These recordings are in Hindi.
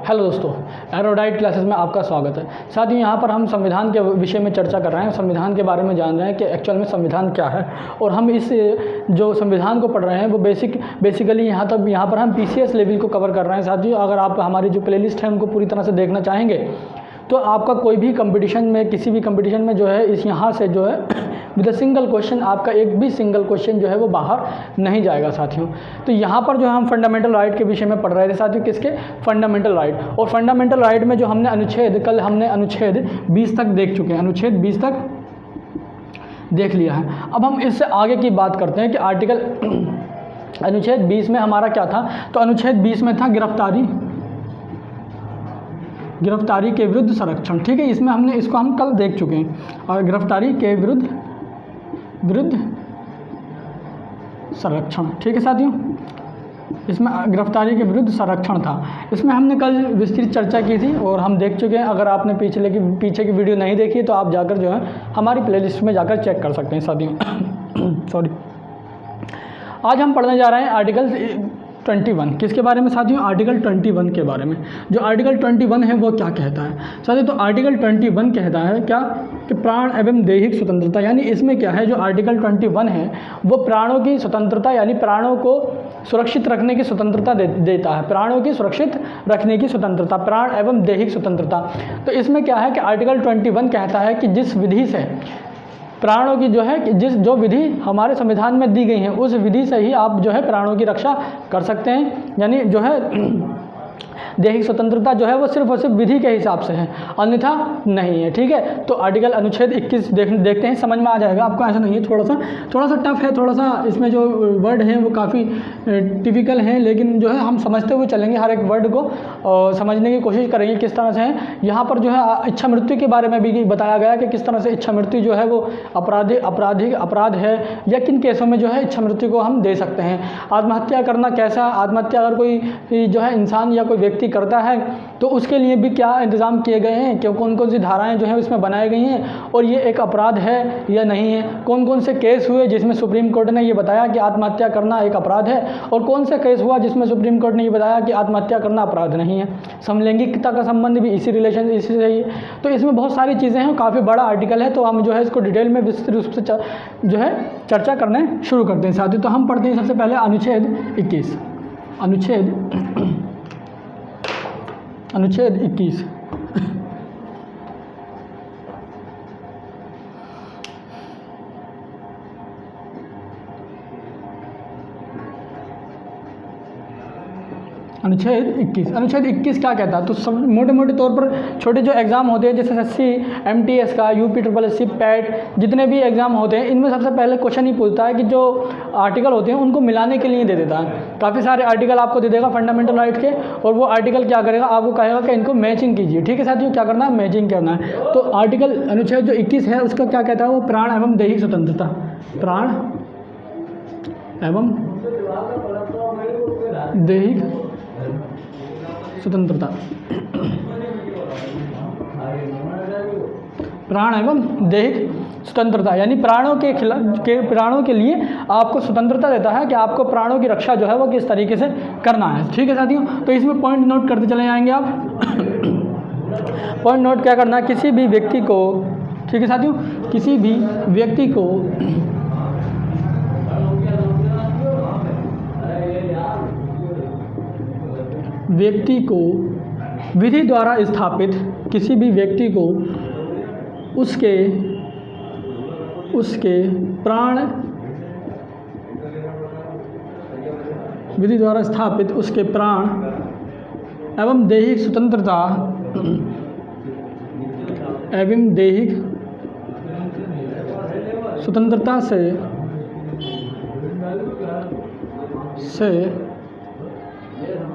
हेलो दोस्तों, एरोडाइट क्लासेस में आपका स्वागत है। साथियों, यहाँ पर हम संविधान के विषय में चर्चा कर रहे हैं। संविधान के बारे में जान रहे हैं कि एक्चुअल में संविधान क्या है, और हम इस जो संविधान को पढ़ रहे हैं वो बेसिकली यहाँ पर हम पीसीएस लेवल को कवर कर रहे हैं। साथियों, अगर आप हमारी जो प्लेलिस्ट है उनको पूरी तरह से देखना चाहेंगे तो आपका कोई भी कंपटीशन में, किसी भी कंपटीशन में जो है इस यहाँ से जो है विद अ सिंगल क्वेश्चन, आपका एक भी सिंगल क्वेश्चन जो है वो बाहर नहीं जाएगा। साथियों, तो यहाँ पर जो हम फंडामेंटल राइट के विषय में पढ़ रहे थे साथियों, किसके? Fundamental right. और फंडामेंटल राइट में जो हमने कल हमने अनुच्छेद 20 तक देख चुके हैं, अनुच्छेद 20 तक देख लिया है। अब हम इससे आगे की बात करते हैं कि आर्टिकल अनुच्छेद 20 में हमारा क्या था। तो अनुच्छेद 20 में था गिरफ्तारी के विरुद्ध संरक्षण। ठीक है, इसमें इसको हम कल देख चुके हैं। और गिरफ्तारी के विरुद्ध संरक्षण, ठीक है साथियों, इसमें गिरफ्तारी के विरुद्ध संरक्षण था। इसमें हमने कल विस्तृत चर्चा की थी और हम देख चुके हैं। अगर आपने पीछे की वीडियो नहीं देखी है तो आप जाकर जो है हमारी प्लेलिस्ट में जाकर चेक कर सकते हैं साथियों। सॉरी, आज हम पढ़ने जा रहे हैं आर्टिकल 21। किसके बारे में साथियों? आर्टिकल 21 के बारे में। जो आर्टिकल 21 है वो क्या कहता है साथियों? तो आर्टिकल 21 कहता है क्या कि प्राण एवं दैहिक स्वतंत्रता, यानी इसमें क्या है, जो आर्टिकल 21 है वो प्राणों की स्वतंत्रता, यानी प्राणों को सुरक्षित रखने की स्वतंत्रता देता है। प्राणों की सुरक्षित रखने की स्वतंत्रता, प्राण एवं दैहिक स्वतंत्रता। तो इसमें क्या है कि आर्टिकल 21 कहता है कि जिस विधि से प्राणों की जो है जो विधि हमारे संविधान में दी गई है उस विधि से ही आप जो है प्राणों की रक्षा कर सकते हैं। यानी जो है दैहिक स्वतंत्रता जो है वो सिर्फ और सिर्फ विधि के हिसाब से है, अन्यथा नहीं है। ठीक है, तो आर्टिकल अनुच्छेद 21 देखते हैं, समझ में आ जाएगा आपको। ऐसा नहीं है, थोड़ा सा टफ है, थोड़ा सा इसमें जो वर्ड हैं वो काफ़ी टिपिकल हैं, लेकिन जो है हम समझते हुए चलेंगे, हर एक वर्ड को और समझने की कोशिश करेंगे किस तरह से है। यहाँ पर जो है इच्छा मृत्यु के बारे में भी बताया गया कि किस तरह से इच्छा मृत्यु जो है वो अपराध है, या किन केसों में जो है इच्छा मृत्यु को हम दे सकते हैं। आत्महत्या करना कैसा, आत्महत्या अगर कोई जो है इंसान या कोई व्यक्ति करता है तो उसके लिए भी क्या इंतज़ाम किए गए हैं, क्यों कौन कौन सी धाराएं जो है उसमें बनाई गई हैं, और ये एक अपराध है या नहीं है। कौन कौन से केस हुए जिसमें सुप्रीम कोर्ट ने ये बताया कि आत्महत्या करना एक अपराध है, और कौन से केस हुआ जिसमें सुप्रीम कोर्ट ने ये बताया कि आत्महत्या करना अपराध नहीं है। समलैंगिकता का संबंध भी इसी से ही। तो इसमें बहुत सारी चीज़ें हैं, काफ़ी बड़ा आर्टिकल है, तो हम जो है इसको डिटेल में विस्तृत रूप से जो है चर्चा करने शुरू करते हैं साथियों। तो हम पढ़ते हैं सबसे पहले अनुच्छेद 21। अनुच्छेद 21। अनुच्छेद 21 क्या कहता है? तो सब मोटे तौर पर छोटे जो एग्ज़ाम होते हैं जैसे SSC, MTS का, UPSSC, PAT, जितने भी एग्ज़ाम होते हैं इनमें सबसे पहले क्वेश्चन ही पूछता है कि जो आर्टिकल होते हैं उनको मिलाने के लिए दे देता है। काफ़ी सारे आर्टिकल आपको दे देगा फंडामेंटल राइट के, और वो आर्टिकल क्या करेगा, आपको कहेगा कि इनको मैचिंग कीजिए। ठीक है साथियों, क्या करना है? मैचिंग करना है। तो अनुच्छेद जो 21 है उसका क्या कहता है? वो प्राण एवं दैहिक स्वतंत्रता, प्राण एवं दैहिक स्वतंत्रता, प्राण एवं दैहिक स्वतंत्रता, यानी प्राणों के लिए आपको स्वतंत्रता देता है कि आपको प्राणों की रक्षा जो है वो किस तरीके से करना है। ठीक है साथियों, तो इसमें पॉइंट नोट करते चले जाएंगे आप। पॉइंट नोट क्या करना है? किसी भी व्यक्ति को, ठीक है साथियों, किसी भी व्यक्ति को विधि द्वारा स्थापित, किसी भी व्यक्ति को उसके प्राण, विधि द्वारा स्थापित उसके प्राण एवं दैहिक स्वतंत्रता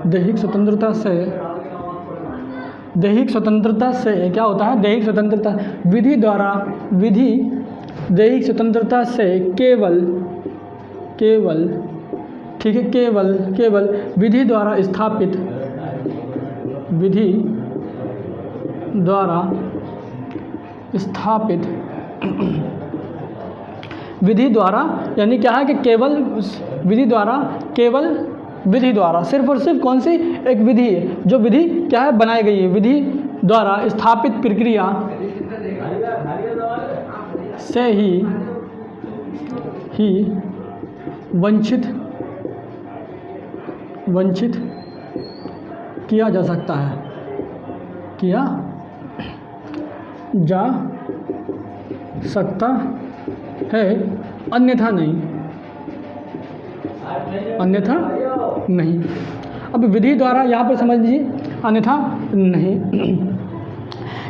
दैहिक स्वतंत्रता से क्या होता है? दैहिक स्वतंत्रता, दैहिक स्वतंत्रता से केवल ठीक है, केवल विधि द्वारा स्थापित विधि द्वारा, यानी क्या है कि केवल विधि द्वारा, केवल विधि द्वारा, सिर्फ और सिर्फ कौन सी एक विधि है, जो विधि क्या है बनाई गई है, विधि द्वारा स्थापित प्रक्रिया से ही वंचित किया जा सकता है, किया जा सकता है, अन्यथा नहीं, अन्यथा नहीं। अब विधि द्वारा यहाँ पर समझ लीजिए, अन्यथा नहीं।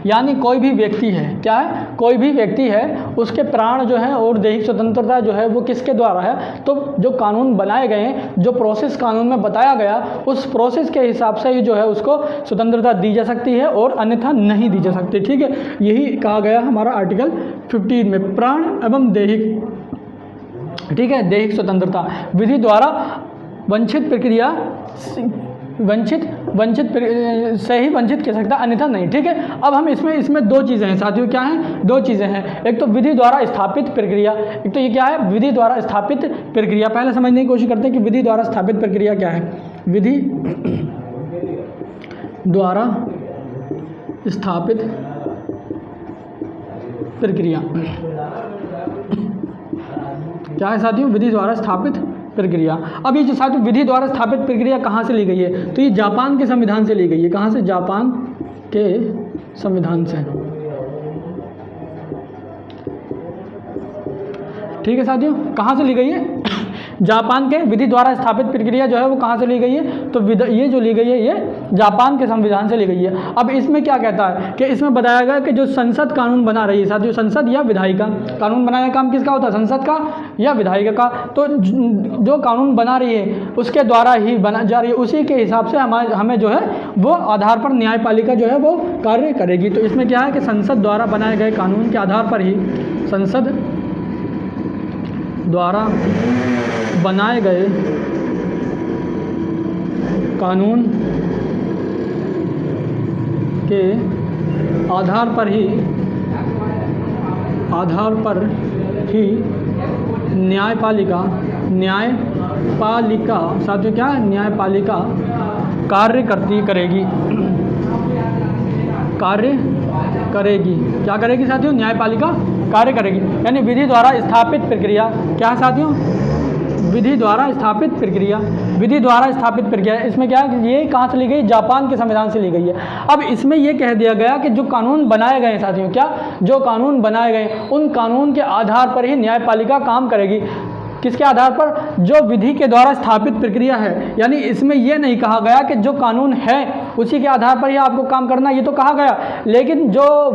यानी कोई भी व्यक्ति है, क्या है, कोई भी व्यक्ति है, उसके प्राण जो है और दैहिक स्वतंत्रता जो है वो किसके द्वारा है, तो जो कानून बनाए गए हैं, जो प्रोसेस कानून में बताया गया, उस प्रोसेस के हिसाब से ही जो है उसको स्वतंत्रता दी जा सकती है और अन्यथा नहीं दी जा सकती। ठीक है, यही कहा गया हमारा आर्टिकल 15 में, प्राण एवं दैहिक, ठीक है, दैहिक स्वतंत्रता विधि द्वारा वंचित प्रक्रिया वंचित से ही वंचित कर सकता, अन्यथा नहीं। ठीक है, अब हम इसमें दो चीज़ें हैं साथियों, क्या हैं, दो चीज़ें हैं, एक तो विधि द्वारा स्थापित प्रक्रिया, एक तो ये क्या है, विधि द्वारा स्थापित प्रक्रिया। पहले समझने की कोशिश करते हैं कि विधि द्वारा स्थापित प्रक्रिया क्या है। विधि द्वारा स्थापित प्रक्रिया क्या है साथियों, विधि द्वारा स्थापित प्रक्रिया। अब ये जो साथियों विधि द्वारा स्थापित प्रक्रिया कहाँ से ली गई है, तो ये जापान के संविधान से ली गई है। कहाँ से, जापान के संविधान से। ठीक है साथियों, कहाँ से ली गई है, जापान के विधि द्वारा स्थापित प्रक्रिया जो है वो कहाँ से ली गई है, तो ये जो ली गई है ये जापान के संविधान से ली गई है। अब इसमें क्या कहता है कि इसमें बताया गया कि जो संसद कानून बना रही है साथियों, संसद या विधायिका, कानून बनाने का काम किसका होता है, संसद का या विधायिका का, तो जो कानून बना रही है उसके द्वारा ही बना जा रही है, उसी के हिसाब से हमें जो है वो आधार पर न्यायपालिका जो है वो कार्य करेगी। तो इसमें क्या है कि संसद द्वारा बनाए गए कानून के आधार पर ही, संसद द्वारा बनाए गए कानून के आधार पर ही न्यायपालिका साथियों क्या है, न्यायपालिका कार्य करेगी। क्या करेगी साथियों, न्यायपालिका कार्य करेगी। यानी विधि द्वारा स्थापित प्रक्रिया क्या है साथियों, विधि द्वारा स्थापित प्रक्रिया, विधि द्वारा स्थापित प्रक्रिया। इसमें क्या है, ये कहाँ से ली गई, जापान के संविधान से ली गई है। अब इसमें ये कह दिया गया कि जो कानून बनाए गए हैं साथियों, क्या, जो कानून बनाए गए उन कानून के आधार पर ही न्यायपालिका काम करेगी। किसके आधार पर, जो विधि के द्वारा स्थापित प्रक्रिया है। यानी इसमें यह नहीं कहा गया कि जो कानून है उसी के आधार पर ही आपको काम करना, ये तो कहा गया, लेकिन जो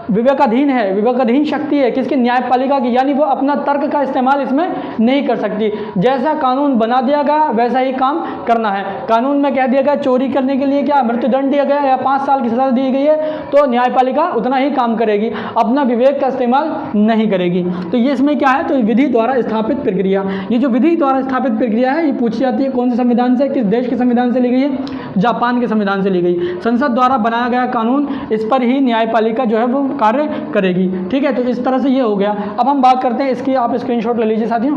विवेकाधीन है, विवेकाधीन शक्ति है किसकी, न्यायपालिका की, यानी वो अपना तर्क का इस्तेमाल इसमें नहीं कर सकती। जैसा कानून बना दिया गया वैसा ही काम करना है। कानून में कह दिया गया चोरी करने के लिए क्या मृत्युदंड दिया गया या 5 साल की सजा दी गई है, तो न्यायपालिका उतना ही काम करेगी, अपना विवेक का इस्तेमाल नहीं करेगी। तो ये इसमें क्या है, तो विधि द्वारा स्थापित प्रक्रिया, ये जो विधि द्वारा स्थापित प्रक्रिया है ये पूछी जाती है कौन से संविधान से, किस देश के संविधान से ली गई है, जापान के संविधान से ली गई। संसद द्वारा बनाया गया कानून, इस पर ही न्यायपालिका जो है वो कार्य करेगी। ठीक है, तो इस तरह से ये हो गया। अब हम बात करते हैं इसकी, आप स्क्रीनशॉट ले लीजिए साथियों।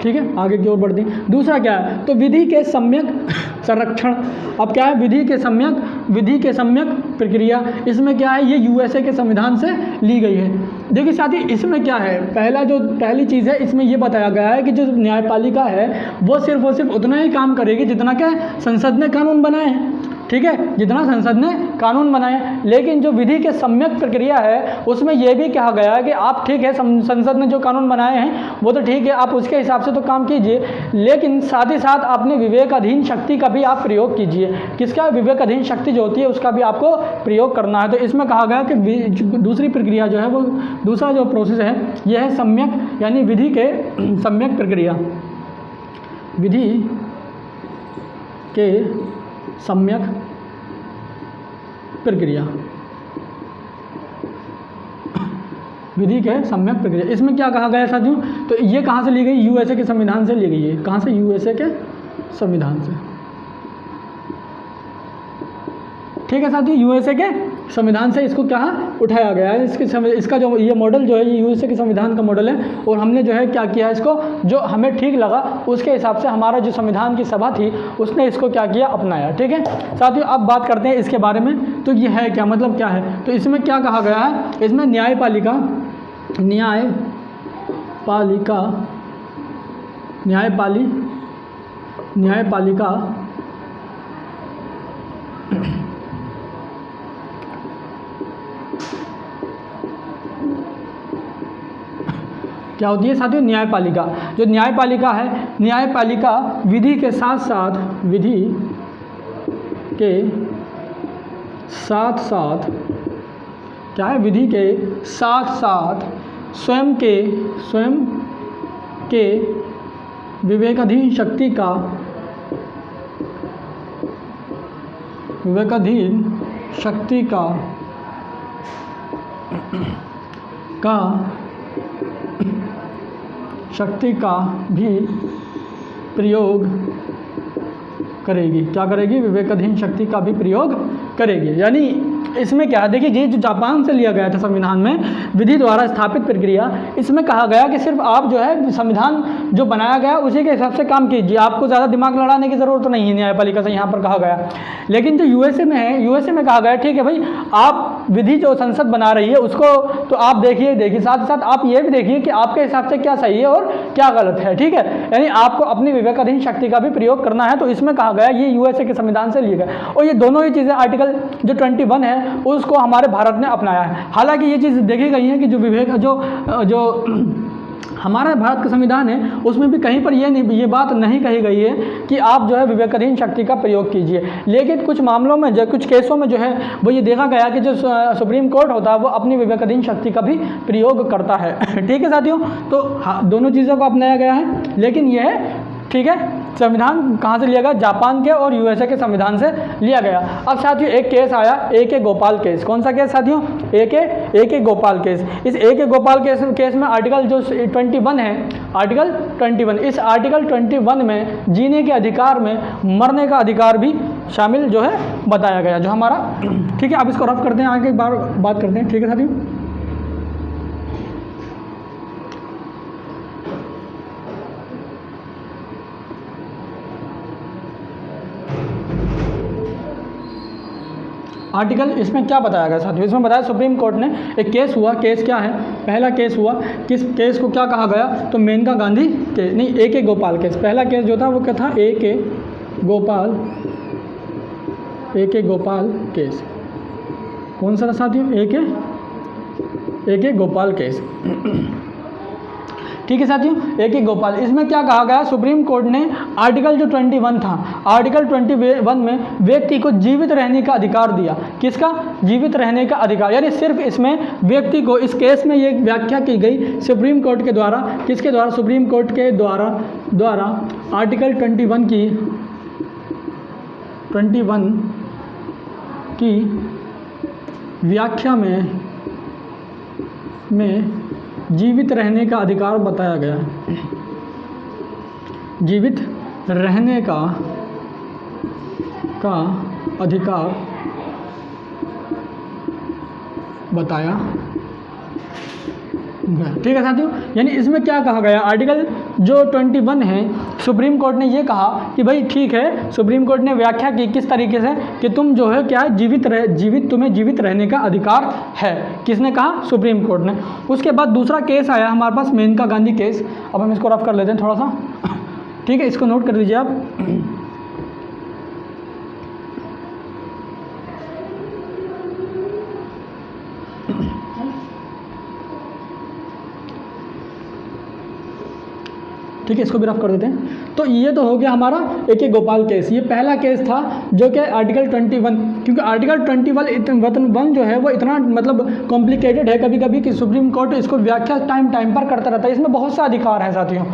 ठीक है, आगे की ओर बढ़ते हैं। दूसरा क्या है, तो विधि के सम्यक संरक्षण। अब क्या है, विधि के सम्यक प्रक्रिया। इसमें क्या है, ये यूएसए के संविधान से ली गई है। देखिए साथी, इसमें क्या है, पहली चीज़ है, इसमें ये बताया गया है कि जो न्यायपालिका है वो सिर्फ और सिर्फ उतना ही काम करेगी जितना क्या संसद ने कानून बनाए हैं। ठीक है, जितना संसद ने कानून बनाए। लेकिन जो विधि के सम्यक प्रक्रिया है उसमें यह भी कहा गया है कि आप ठीक है, संसद ने जो कानून बनाए हैं वो तो ठीक है, आप उसके हिसाब से तो काम कीजिए, लेकिन साथ ही साथ अपने विवेकाधीन शक्ति का भी आप प्रयोग कीजिए। किसका, विवेकाधीन शक्ति जो होती है उसका भी आपको प्रयोग करना है। तो इसमें कहा गया कि दूसरी प्रक्रिया जो है वो, दूसरा जो प्रोसेस है यह है सम्यक, यानी विधि के सम्यक प्रक्रिया, विधि के सम्यक प्रक्रिया, विधि के सम्यक प्रक्रिया। इसमें क्या कहा गया साथियों, तो ये कहाँ से ली गई, यूएसए के संविधान से ली गई है। कहाँ से, यूएसए के संविधान से। ठीक है साथियों, यूएसए के संविधान से इसको क्या उठाया गया है। इसका जो ये मॉडल जो है ये यूएसए के संविधान का मॉडल है, और हमने जो है क्या किया, इसको जो हमें ठीक लगा उसके हिसाब से हमारा जो संविधान की सभा थी उसने इसको क्या किया, अपनाया। ठीक है साथियों, अब बात करते हैं इसके बारे में। तो ये है क्या, मतलब क्या है, तो इसमें क्या कहा गया है, इसमें न्यायपालिका क्या होती है साथियों, न्यायपालिका। जो न्यायपालिका है, न्यायपालिका विधि के साथ साथ क्या है, विधि के साथ साथ स्वयं के विवेकाधीन शक्ति का भी प्रयोग करेगी। क्या करेगी, विवेकाधीन शक्ति का भी प्रयोग करेगी। यानी इसमें क्या है, देखिए ये जो जापान से लिया गया था संविधान में विधि द्वारा स्थापित प्रक्रिया, इसमें कहा गया कि सिर्फ आप जो है संविधान जो बनाया गया उसी के हिसाब से काम कीजिए, आपको ज़्यादा दिमाग लड़ाने की ज़रूरत नहीं है, न्यायपालिका से यहाँ पर कहा गया। लेकिन जो यूएसए में है, यूएसए में कहा गया ठीक है भाई, आप विधि जो संसद बना रही है उसको तो आप देखिए, साथ ही साथ आप ये भी देखिए कि आपके हिसाब से क्या सही है और क्या गलत है। ठीक है, यानी आपको अपनी विवेकाधीन शक्ति का भी प्रयोग करना है। तो इसमें कहा गया, ये यूएसए के संविधान से लिए गए, और ये दोनों ही चीज़ें आर्टिकल जो 21 है उसको हमारे भारत ने अपनाया है। हालांकि ये चीज़ देखी गई है कि जो हमारा भारत का संविधान है उसमें भी कहीं पर ये बात नहीं कही गई है कि आप जो है विवेकाधीन शक्ति का प्रयोग कीजिए। लेकिन कुछ मामलों में कुछ केसों में जो है वो ये देखा गया कि जो सुप्रीम कोर्ट होता है वो अपनी विवेकाधीन शक्ति का भी प्रयोग करता है। ठीक है साथियों, तो दोनों चीज़ों को अपनाया गया है। लेकिन यह है ठीक है, संविधान कहाँ से लिया गया, जापान के और यूएसए के संविधान से लिया गया। अब साथियों एक केस आया, ए.के. गोपाल केस। कौन सा केस साथियों, ए.के. गोपाल केस। इस ए.के. गोपाल केस में आर्टिकल जो 21 है, आर्टिकल 21, इस आर्टिकल 21 में जीने के अधिकार में मरने का अधिकार भी शामिल जो है बताया गया, जो हमारा ठीक है। अब इसको रफ करते हैं, आगे एक बार बात करते हैं। ठीक है साथियों, आर्टिकल इसमें क्या बताया गया साथियों, इसमें बताया सुप्रीम कोर्ट ने एक केस हुआ। केस क्या है, पहला केस हुआ, किस केस को क्या कहा गया, तो मेनका गांधी केस, नहीं ए.के. गोपाल केस। पहला केस जो था वो क्या था, ए.के. गोपाल केस। कौन सा था साथियों, ए.के. गोपाल केस। ठीक है साथियों, ए.के. गोपाल, इसमें क्या कहा गया, सुप्रीम कोर्ट ने आर्टिकल जो 21 था, आर्टिकल 21 में व्यक्ति को जीवित रहने का अधिकार दिया। किसका, जीवित रहने का अधिकार। यानी सिर्फ इसमें व्यक्ति को, इस केस में ये व्याख्या की गई सुप्रीम कोर्ट के द्वारा, किसके द्वारा, सुप्रीम कोर्ट के द्वारा आर्टिकल 21 की व्याख्या में जीवित रहने का अधिकार बताया गया। जीवित रहने का अधिकार बताया गया। ठीक है साथियों, यानी इसमें क्या कहा गया, आर्टिकल जो 21 है, सुप्रीम कोर्ट ने ये कहा कि भाई ठीक है, सुप्रीम कोर्ट ने व्याख्या की किस तरीके से कि तुम जो है क्या है, तुम्हें जीवित रहने का अधिकार है। किसने कहा, सुप्रीम कोर्ट ने। उसके बाद दूसरा केस आया हमारे पास, मेनका गांधी केस। अब हम इसको रफ कर लेते हैं थोड़ा सा। ठीक है, इसको नोट कर दीजिए आप। ठीक है, इसको भी रफ कर देते हैं। तो ये तो हो गया हमारा ए.के. गोपाल केस। ये पहला केस था जो कि आर्टिकल 21, क्योंकि आर्टिकल 21 जो है वो इतना मतलब कॉम्प्लिकेटेड है कभी कभी कि सुप्रीम कोर्ट इसको व्याख्या टाइम पर करता रहता है। इसमें बहुत सा अधिकार है साथियों,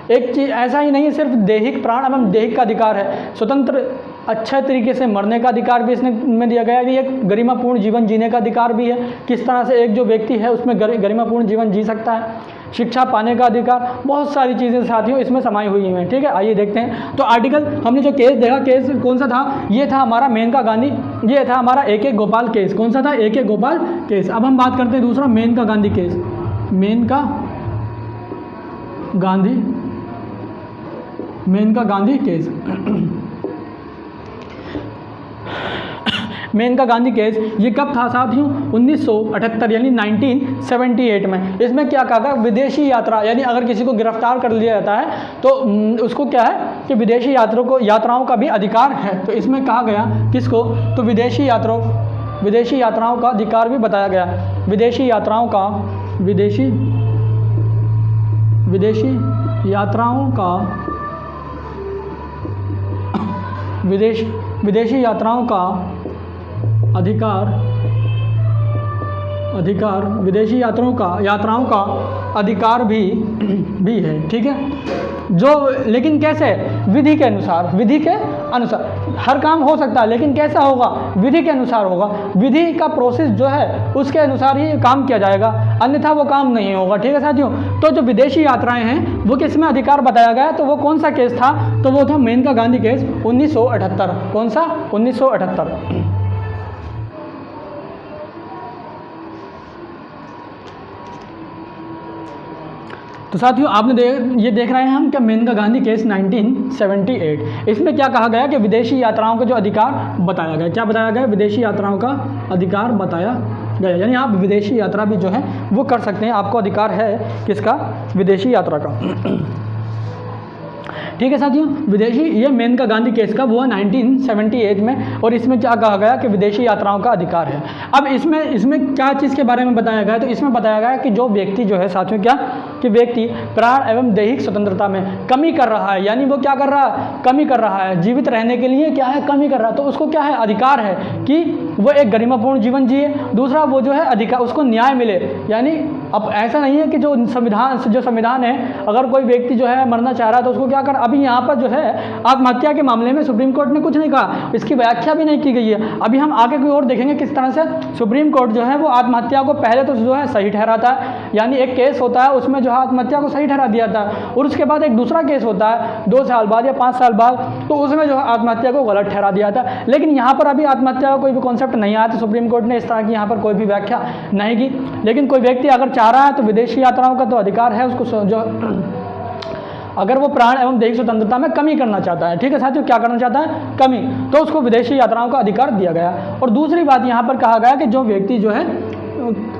एक चीज़ ऐसा ही नहीं है सिर्फ दैहिक प्राण एवं दैहिक का अधिकार है, स्वतंत्र अच्छे तरीके से मरने का अधिकार भी इसमें दिया गया है कि एक गरिमापूर्ण जीवन जीने का अधिकार भी है, किस तरह से एक जो व्यक्ति है उसमें गरिमापूर्ण जीवन जी सकता है। शिक्षा पाने का अधिकार, बहुत सारी चीज़ें साथियों इसमें समाई हुई हैं। ठीक है, आइए देखते हैं। तो आर्टिकल हमने जो केस देखा, केस कौन सा था, ये था हमारा मेनका गांधी, ये था हमारा AK गोपाल केस। कौन सा था, AK गोपाल केस। अब हम बात करते हैं दूसरा Maneka Gandhi case, Maneka Gandhi case. Maneka Gandhi case ये कब था साथियों, 1978 यानी 1978 में। इसमें क्या कहा गया, विदेशी यात्रा, यानी अगर किसी को गिरफ्तार कर लिया जाता है तो उसको क्या है कि विदेशी यात्राओं का भी अधिकार है। तो इसमें कहा गया किसको, तो विदेशी यात्राओं का अधिकार भी बताया गया। विदेशी यात्राओं का यात्राओं का अधिकार भी है। ठीक है, जो लेकिन कैसे, विधि के अनुसार हर काम हो सकता है, लेकिन कैसा होगा, विधि के अनुसार होगा। विधि का प्रोसेस जो है उसके अनुसार ही काम किया जाएगा, अन्यथा वो काम नहीं होगा। ठीक है साथियों, तो जो विदेशी यात्राएं हैं वो किस में अधिकार बताया गया, तो वो कौन सा केस था, तो वो था मेनका गांधी केस 1978। कौन सा, 1978। तो साथियों आपने ये देख रहे हैं हम कि मेनका गांधी केस 1978। इसमें क्या कहा गया कि विदेशी यात्राओं का जो अधिकार बताया गया, क्या बताया गया, विदेशी यात्राओं का अधिकार बताया गया। यानी आप विदेशी यात्रा भी जो है वो कर सकते हैं, आपको अधिकार है किसका, विदेशी यात्रा का। ठीक है साथियों, विदेशी, ये मेनका गांधी केस कब हुआ, 1978 में। और इसमें क्या कहा गया कि विदेशी यात्राओं का अधिकार है। अब इसमें क्या चीज़ के बारे में बताया गया, तो इसमें बताया गया कि जो व्यक्ति जो है साथियों, क्या कि व्यक्ति प्राण एवं दैहिक स्वतंत्रता में कमी कर रहा है, यानी वो क्या कर रहा है, कमी कर रहा है, जीवित रहने के लिए क्या है, कमी कर रहा है, तो उसको क्या है, अधिकार है कि वो एक गरिमापूर्ण जीवन जिए। दूसरा वो जो है अधिकार, उसको न्याय मिले। यानी अब ऐसा नहीं है कि जो संविधान है, अगर कोई व्यक्ति जो है मरना चाह रहा है तो उसको क्या कर, अभी यहाँ पर जो है आत्महत्या के मामले में सुप्रीम कोर्ट ने कुछ नहीं कहा, इसकी व्याख्या भी नहीं की गई है। अभी हम आगे की ओर देखेंगे किस तरह से सुप्रीम कोर्ट जो है वो आत्महत्या को पहले तो जो है सही ठहराता है, यानी एक केस होता है उसमें जो है आत्महत्या को सही ठहरा दिया था, और उसके बाद एक दूसरा केस होता है 2 साल बाद या 5 साल बाद, तो उसमें जो है आत्महत्या को गलत ठहरा दिया था। लेकिन यहाँ पर अभी आत्महत्या का कोई भी कॉन्सेप्ट नहीं आया, तो सुप्रीम कोर्ट ने इस तरह की यहाँ पर कोई भी व्याख्या नहीं की। लेकिन कोई व्यक्ति अगर चाह रहा है तो विदेशी यात्राओं का तो अधिकार है उसको, जो अगर वो प्राण एवं दैहिक स्वतंत्रता में कमी करना चाहता है, ठीक है साथियों, क्या करना चाहता है, कमी, तो उसको विदेशी यात्राओं का अधिकार दिया गया। और दूसरी बात यहाँ पर कहा गया कि जो व्यक्ति जो है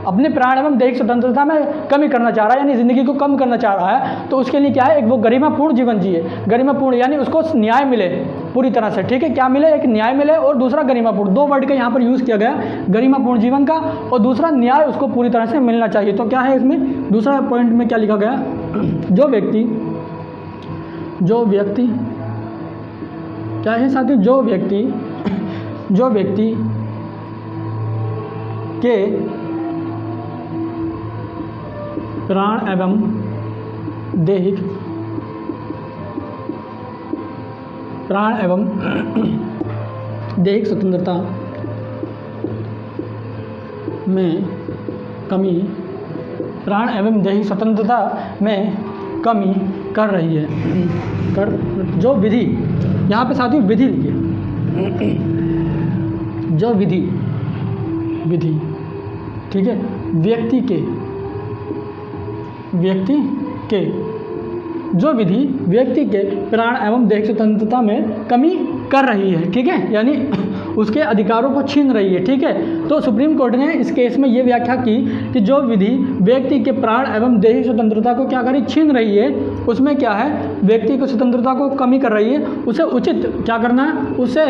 अपने प्राण एवं दैहिक स्वतंत्रता में कमी करना चाह रहा है, यानी ज़िंदगी को कम करना चाह रहा है, तो उसके लिए क्या है, एक वो गरिमापूर्ण जीवन जिए। गरिमापूर्ण यानी उसको न्याय मिले पूरी तरह से, ठीक है, क्या मिले, एक न्याय मिले और दूसरा गरिमापूर्ण, 2 वर्ड का यहाँ पर यूज़ किया गया, गरिमापूर्ण जीवन का, और दूसरा न्याय उसको पूरी तरह से मिलना चाहिए। तो क्या है इसमें दूसरा पॉइंट में क्या लिखा गया, जो व्यक्ति क्या है साथियों, जो व्यक्ति के प्राण एवं दैहिक स्वतंत्रता में कमी, प्राण एवं दैहिक स्वतंत्रता में कमी कर रही है, जो विधि, यहाँ पे साथियों विधि लिखिए, जो विधि, ठीक है, व्यक्ति के जो विधि व्यक्ति के प्राण एवं दैहिक स्वतंत्रता में कमी कर रही है, ठीक है, यानी उसके अधिकारों को छीन रही है, ठीक है। तो सुप्रीम कोर्ट ने इस केस में ये व्याख्या की कि जो विधि व्यक्ति के प्राण एवं दैहिक स्वतंत्रता को क्या करी, छीन रही है, उसमें क्या है, व्यक्ति को स्वतंत्रता को कमी कर रही है, उसे उचित क्या करना है, उसे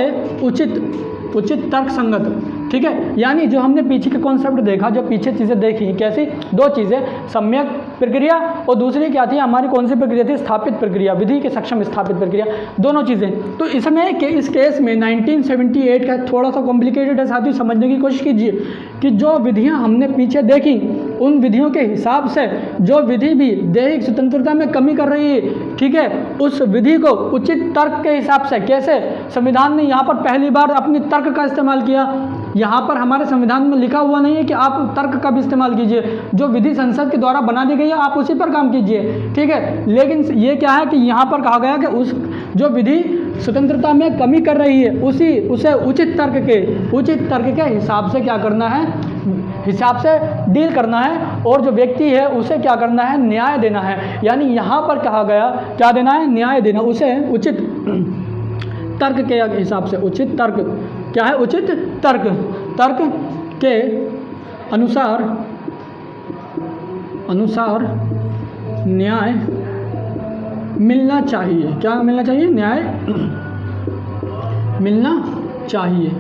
उचित तर्क संगत, ठीक है, यानी जो हमने पीछे के कॉन्सेप्ट देखा, जो पीछे चीज़ें देखी, कैसी 2 चीज़ें, सम्यक प्रक्रिया और दूसरी क्या थी हमारी, कौन सी प्रक्रिया थी, स्थापित प्रक्रिया, विधि के सक्षम स्थापित प्रक्रिया, दोनों चीज़ें। तो इसमें इस केस में 1978 का थोड़ा सा कॉम्प्लिकेटेड है साथियों, समझने की कोशिश कीजिए कि जो विधियाँ हमने पीछे देखी, उन विधियों के हिसाब से जो विधि भी दैहिक स्वतंत्रता में कमी कर रही है, ठीक है, उस विधि को उचित तर्क के हिसाब से, कैसे, संविधान ने यहाँ पर पहली बार अपनी तर्क का इस्तेमाल किया, यहाँ पर हमारे संविधान में लिखा हुआ नहीं है कि आप तर्क का भी इस्तेमाल कीजिए, जो विधि संसद के द्वारा बना दी गई है आप उसी पर काम कीजिए, ठीक है। लेकिन ये क्या है कि यहाँ पर कहा गया कि उस जो विधि स्वतंत्रता में कमी कर रही है उसे उचित तर्क के हिसाब से क्या करना है, हिसाब से डील करना है, और जो व्यक्ति है उसे क्या करना है, न्याय देना है। यानी यहाँ पर कहा गया क्या देना है, न्याय देना, उसे उचित तर्क के हिसाब से, उचित तर्क क्या है, उचित तर्क के अनुसार न्याय मिलना चाहिए। क्या मिलना चाहिए, न्याय मिलना चाहिए,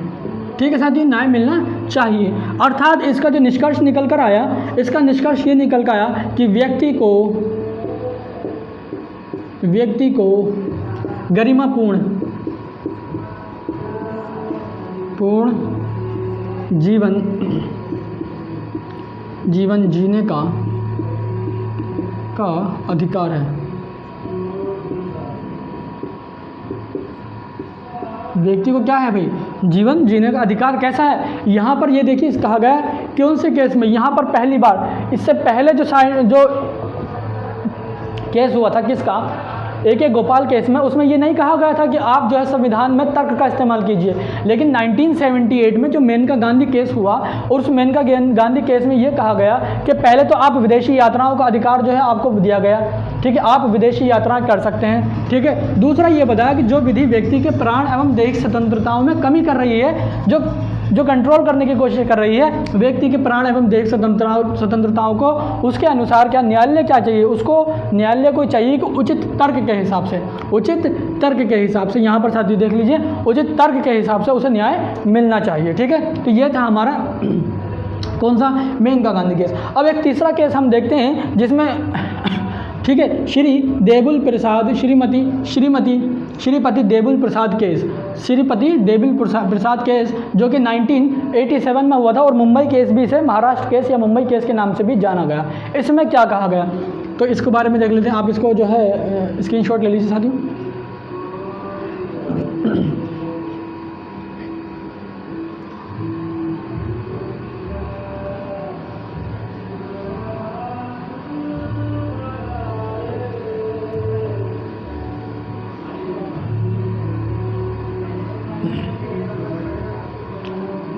ठीक है साथियों, न्याय मिलना चाहिए। अर्थात इसका जो निष्कर्ष निकल कर आया, इसका निष्कर्ष ये निकल कर आया कि व्यक्ति को गरिमापूर्ण जीवन जीने का अधिकार है। व्यक्ति को क्या है भाई, जीवन जीने का अधिकार। कैसा है, यहाँ पर ये देखिए कहा गया कौन से केस में, यहाँ पर पहली बार, इससे पहले जो केस हुआ था किसका, AK गोपाल केस में, उसमें ये नहीं कहा गया था कि आप जो है संविधान में तर्क का इस्तेमाल कीजिए। लेकिन 1978 में जो मेनका गांधी केस हुआ, और उस मेनका गांधी केस में ये कहा गया कि पहले तो आप विदेशी यात्राओं का अधिकार जो है आपको दिया गया, ठीक है, आप विदेशी यात्रा कर सकते हैं, ठीक है। दूसरा ये बताया कि जो विधि व्यक्ति के प्राण एवं दैहिक स्वतंत्रताओं में कमी कर रही है, जो कंट्रोल करने की कोशिश कर रही है व्यक्ति के प्राण एवं दैहिक स्वतंत्रताओं को, उसके अनुसार क्या न्यायालय क्या चाहिए, उसको न्यायालय को चाहिए कि उचित तर्क के हिसाब से, यहाँ पर साथियों देख लीजिए, उचित तर्क के हिसाब से उसे न्याय मिलना चाहिए, ठीक है। तो ये था हमारा कौन सा, मेनका गांधी केस। अब एक तीसरा केस हम देखते हैं जिसमें ठीक है, श्रीपति देबुल प्रसाद केस, जो कि 1987 में हुआ था, और मुंबई केस भी इसे महाराष्ट्र केस या मुंबई केस के नाम से भी जाना गया। इसमें क्या कहा गया, तो इसके बारे में देख लेते हैं। आप इसको जो है स्क्रीनशॉट ले लीजिए साथियों।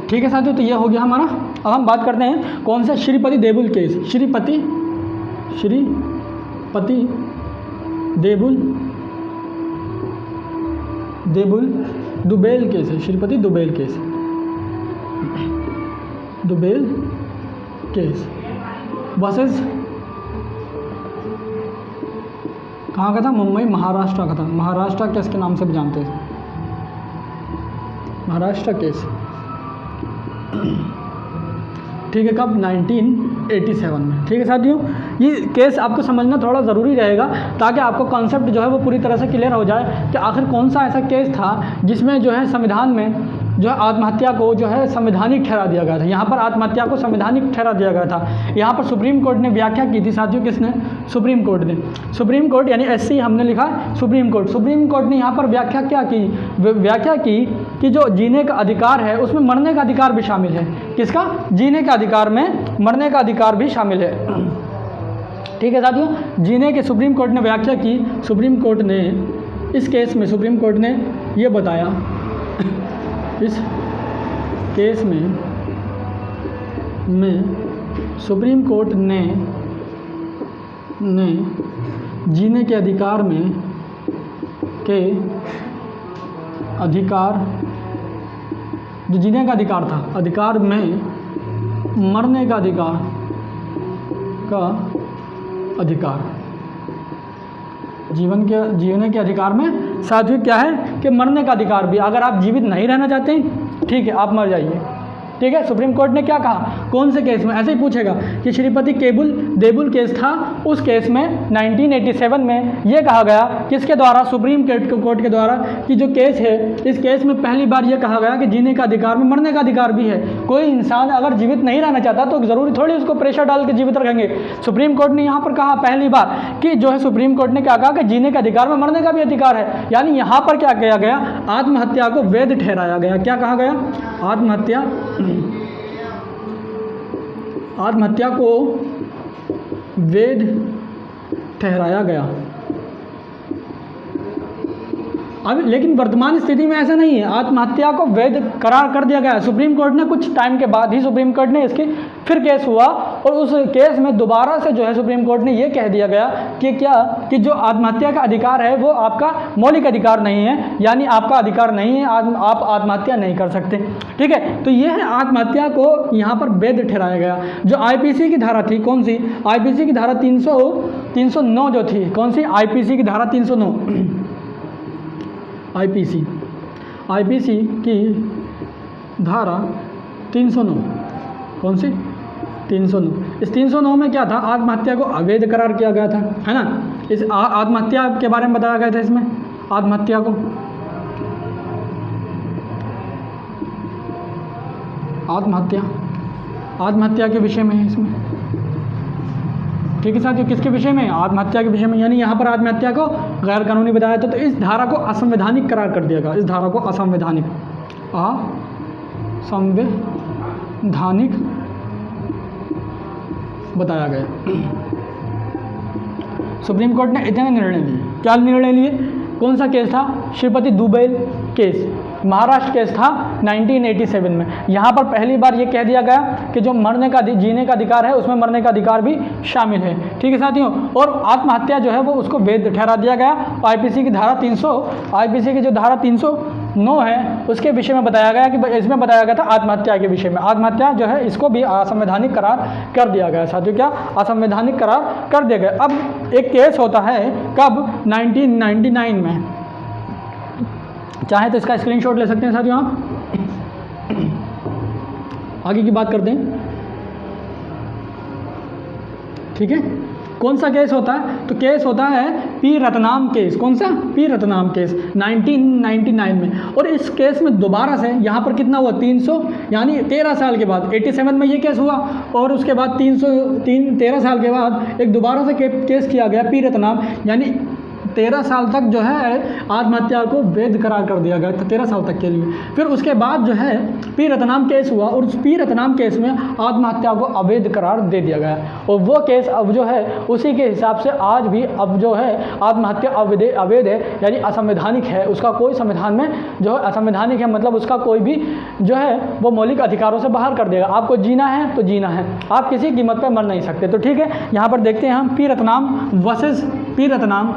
ठीक है साथियों, तो ये हो गया हमारा। अब हम बात करते हैं कौन सा, श्रीपति देबुल केस, श्रीपति दुबेल केस है, श्रीपति दुबेल केस वर्सेस कहाँ का था, मुंबई महाराष्ट्र का था, महाराष्ट्र केस के नाम से भी जानते हैं, महाराष्ट्र केस, ठीक है, कब, 1987 में, ठीक है साथियों। ये केस आपको समझना थोड़ा ज़रूरी रहेगा ताकि आपको कॉन्सेप्ट जो है वो पूरी तरह से क्लियर हो जाए कि आखिर कौन सा ऐसा केस था जिसमें जो है संविधान में जो है आत्महत्या को जो है संवैधानिक ठहरा दिया गया था। यहाँ पर आत्महत्या को संवैधानिक ठहरा दिया गया था। यहाँ पर सुप्रीम कोर्ट ने व्याख्या की थी साथियों, किसने, सुप्रीम कोर्ट ने, सुप्रीम कोर्ट यानी SC हमने लिखा सुप्रीम कोर्ट ने यहाँ पर व्याख्या क्या की, व्याख्या की कि जो जीने का अधिकार है उसमें मरने का अधिकार भी शामिल है। किसका, जीने के अधिकार में मरने का अधिकार भी शामिल है, ठीक है साथियों। जीने के सुप्रीम कोर्ट ने व्याख्या की, सुप्रीम कोर्ट ने इस केस में सुप्रीम कोर्ट ने ये बताया, इस केस में सुप्रीम कोर्ट ने जीने के अधिकार में जो जीने का अधिकार था, अधिकार में मरने का अधिकार जीने के अधिकार में साथियों क्या है कि मरने का अधिकार भी, अगर आप जीवित नहीं रहना चाहते हैं ठीक है आप मर जाइए, ठीक है। सुप्रीम कोर्ट ने क्या कहा, कौन से केस में, ऐसे ही पूछेगा कि श्रीपति देबुल केस था, उस केस में 1987 में ये कहा गया किसके द्वारा, सुप्रीम कोर्ट के द्वारा कि जो केस है इस केस में पहली बार ये कहा गया कि जीने का अधिकार में मरने का अधिकार भी है। कोई इंसान अगर जीवित नहीं रहना चाहता तो ज़रूरी थोड़ी उसको प्रेशर डाल के जीवित रखेंगे। सुप्रीम कोर्ट ने यहाँ पर कहा पहली बार कि जो है सुप्रीम कोर्ट ने क्या कहा कि जीने का अधिकार में मरने का भी अधिकार है। यानी यहाँ पर क्या किया गया, आत्महत्या को वैध ठहराया गया। क्या कहा गया, आत्महत्या आत्महत्या को वैध ठहराया गया। अब लेकिन वर्तमान स्थिति में ऐसा नहीं है, आत्महत्या को वैध करार कर दिया गया है। सुप्रीम कोर्ट ने कुछ टाइम के बाद ही सुप्रीम कोर्ट ने इसकी फिर केस हुआ और उस केस में दोबारा से जो है सुप्रीम कोर्ट ने ये कह दिया गया कि क्या कि जो आत्महत्या का अधिकार है वो आपका मौलिक अधिकार नहीं है, यानी आपका अधिकार नहीं है, आप आत्महत्या नहीं कर सकते। ठीक है, तो ये है आत्महत्या को यहाँ पर वैध ठहराया गया। जो आईपीसी की धारा थी, कौन सी? आईपीसी की धारा 309 जो थी, कौन सी? आईपीसी की धारा 309। आईपीसी की धारा 309, कौन सी? 309। इस 309 में क्या था? आत्महत्या को अवैध करार किया गया था, है ना। इस आत्महत्या के बारे में बताया गया था इसमें, आत्महत्या को, आत्महत्या के विषय में है इसमें। ठीक है साथियों, किसके विषय में? आत्महत्या के विषय में, यानी यहाँ पर आत्महत्या को गैर कानूनी बताया था, तो इस धारा को असंवैधानिक करार कर दिया गया। इस धारा को असंवैधानिक बताया गया। सुप्रीम कोर्ट ने इतने निर्णय लिए। क्या निर्णय लिए? कौन सा केस था? श्रीपति दुबेल केस, महाराष्ट्र केस था 1987 में। यहाँ पर पहली बार ये कह दिया गया कि जो मरने का जीने का अधिकार है उसमें मरने का अधिकार भी शामिल है। ठीक है साथियों, और आत्महत्या जो है वो उसको वैध ठहरा दिया गया। आईपीसी की धारा 309 है उसके विषय में बताया गया कि इसमें बताया गया था आत्महत्या के विषय में। आत्महत्या जो है इसको भी असंवैधानिक करार कर दिया गया साथियों। क्या? असंवैधानिक करार कर दिया गया। अब एक केस होता है कब? 1999 में। चाहे तो इसका स्क्रीनशॉट ले सकते हैं साथियों आप। आगे की बात करते हैं। ठीक है, कौन सा केस होता है? तो केस होता है पी रत्नाम केस। कौन सा? पी रत्नाम केस 1999 में। और इस केस में दोबारा से यहाँ पर कितना हुआ? 300, यानी 13 साल के बाद 87 में ये केस हुआ और उसके बाद 13 साल के बाद एक दोबारा से केस किया गया पी रत्नाम, यानी 13 साल तक जो है आत्महत्या को वैध करार कर दिया गया था, 13 साल तक के लिए। फिर उसके बाद जो है पी रत्नाम केस हुआ और उस पी रत्नाम केस में आत्महत्या को अवैध करार दे दिया गया और वो केस अब जो है उसी के हिसाब से आज भी अब जो है आत्महत्या अवैध है, यानी असंवैधानिक है। उसका कोई संविधान में जो है असंवैधानिक है, मतलब उसका कोई भी जो है वो मौलिक अधिकारों से बाहर कर देगा। आपको जीना है तो जीना है, आप किसी कीमत पर मर नहीं सकते। तो ठीक है, यहाँ पर देखते हैं हम P Ratnam versus P Ratnam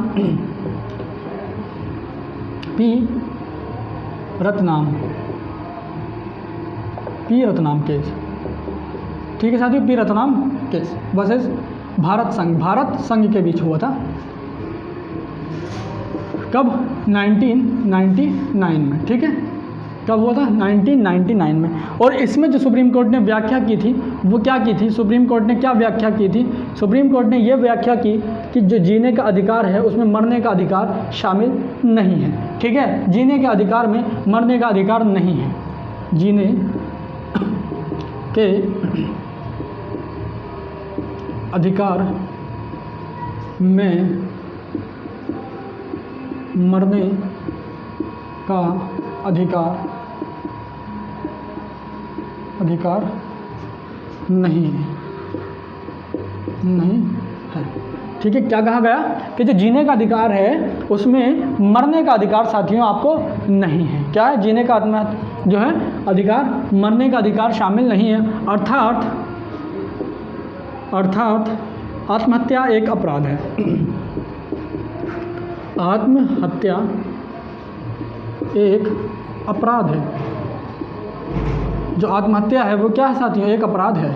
case. ठीक है साथियों, P Ratnam case versus Bharat संघ के बीच हुआ था। कब? 1999 में। ठीक है, कब हुआ था? 1999 में। और इसमें जो सुप्रीम कोर्ट ने व्याख्या की थी वो क्या की थी? सुप्रीम कोर्ट ने क्या व्याख्या की थी? सुप्रीम कोर्ट ने ये व्याख्या की कि जो जीने का अधिकार है उसमें मरने का अधिकार शामिल नहीं है। ठीक है, जीने के अधिकार में मरने का अधिकार नहीं है। जीने के अधिकार में मरने का अधिकार नहीं है। ठीक है, क्या कहा गया कि जो जीने का अधिकार है उसमें मरने का अधिकार साथियों आपको नहीं है। क्या है? जीने का जो है अधिकार, मरने का अधिकार शामिल नहीं है। अर्थात आत्महत्या एक अपराध है। आत्महत्या एक अपराध है। जो आत्महत्या है वो क्या है साथियों? एक अपराध है।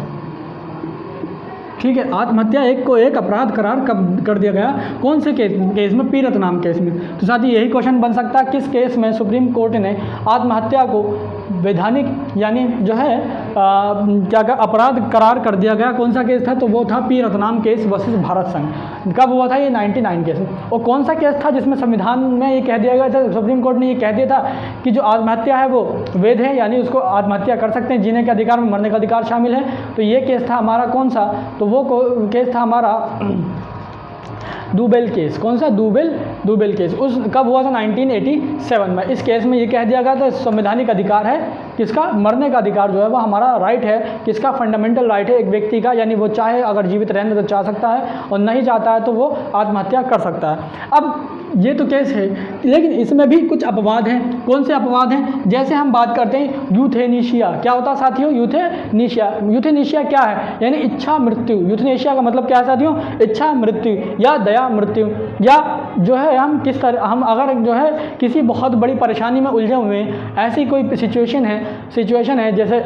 ठीक है, आत्महत्या एक अपराध करार कब कर दिया गया? कौन से केस में? पी रत्नाम केस में। तो साथियों यही क्वेश्चन बन सकता है, किस केस में सुप्रीम कोर्ट ने आत्महत्या को वैधानिक यानी जो है क्या अपराध करार कर दिया गया? कौन सा केस था? तो वो था P Ratnam case versus Bharat संघ। कब हुआ था? ये 99 केस। और कौन सा केस था जिसमें संविधान में ये कह दिया गया था, सुप्रीम कोर्ट ने ये कह दिया था कि जो आत्महत्या है वो वैध है, यानी उसको आत्महत्या कर सकते हैं, जीने के अधिकार में मरने का अधिकार शामिल है। तो ये केस था हमारा कौन सा? तो वो केस था हमारा दुबेल केस। कौन सा? दुबेल केस। उस कब हुआ था? 1987 में। इस केस में ये कह दिया गया था संवैधानिक अधिकार है किसका, मरने का अधिकार जो है वो हमारा राइट है, किसका, फंडामेंटल राइट है एक व्यक्ति का, यानी वो चाहे अगर जीवित रहने तो चाह सकता है और नहीं चाहता है तो वो आत्महत्या कर सकता है। अब ये तो केस है, लेकिन इसमें भी कुछ अपवाद हैं। कौन से अपवाद हैं? जैसे हम बात करते हैं यूथेनेशिया। क्या होता है साथियों? यूथेनेशिया। यूथेनेशिया क्या है? यानी इच्छा मृत्यु। यूथेनेशिया का मतलब क्या है साथियों? इच्छा मृत्यु या दया मृत्यु। या जो है हम किस तरह, हम अगर जो है किसी बहुत बड़ी परेशानी में उलझे हुए हैं, ऐसी कोई सिचुएशन है जैसे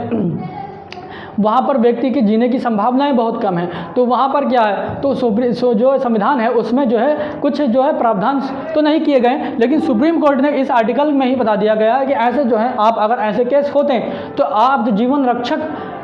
वहाँ पर व्यक्ति के जीने की संभावनाएं बहुत कम हैं, तो वहाँ पर क्या है, तो जो संविधान है उसमें जो है कुछ जो है प्रावधान तो नहीं किए गए, लेकिन सुप्रीम कोर्ट ने इस आर्टिकल में ही बता दिया गया है कि ऐसे जो है आप अगर ऐसे केस होते हैं तो आप जो जीवन रक्षक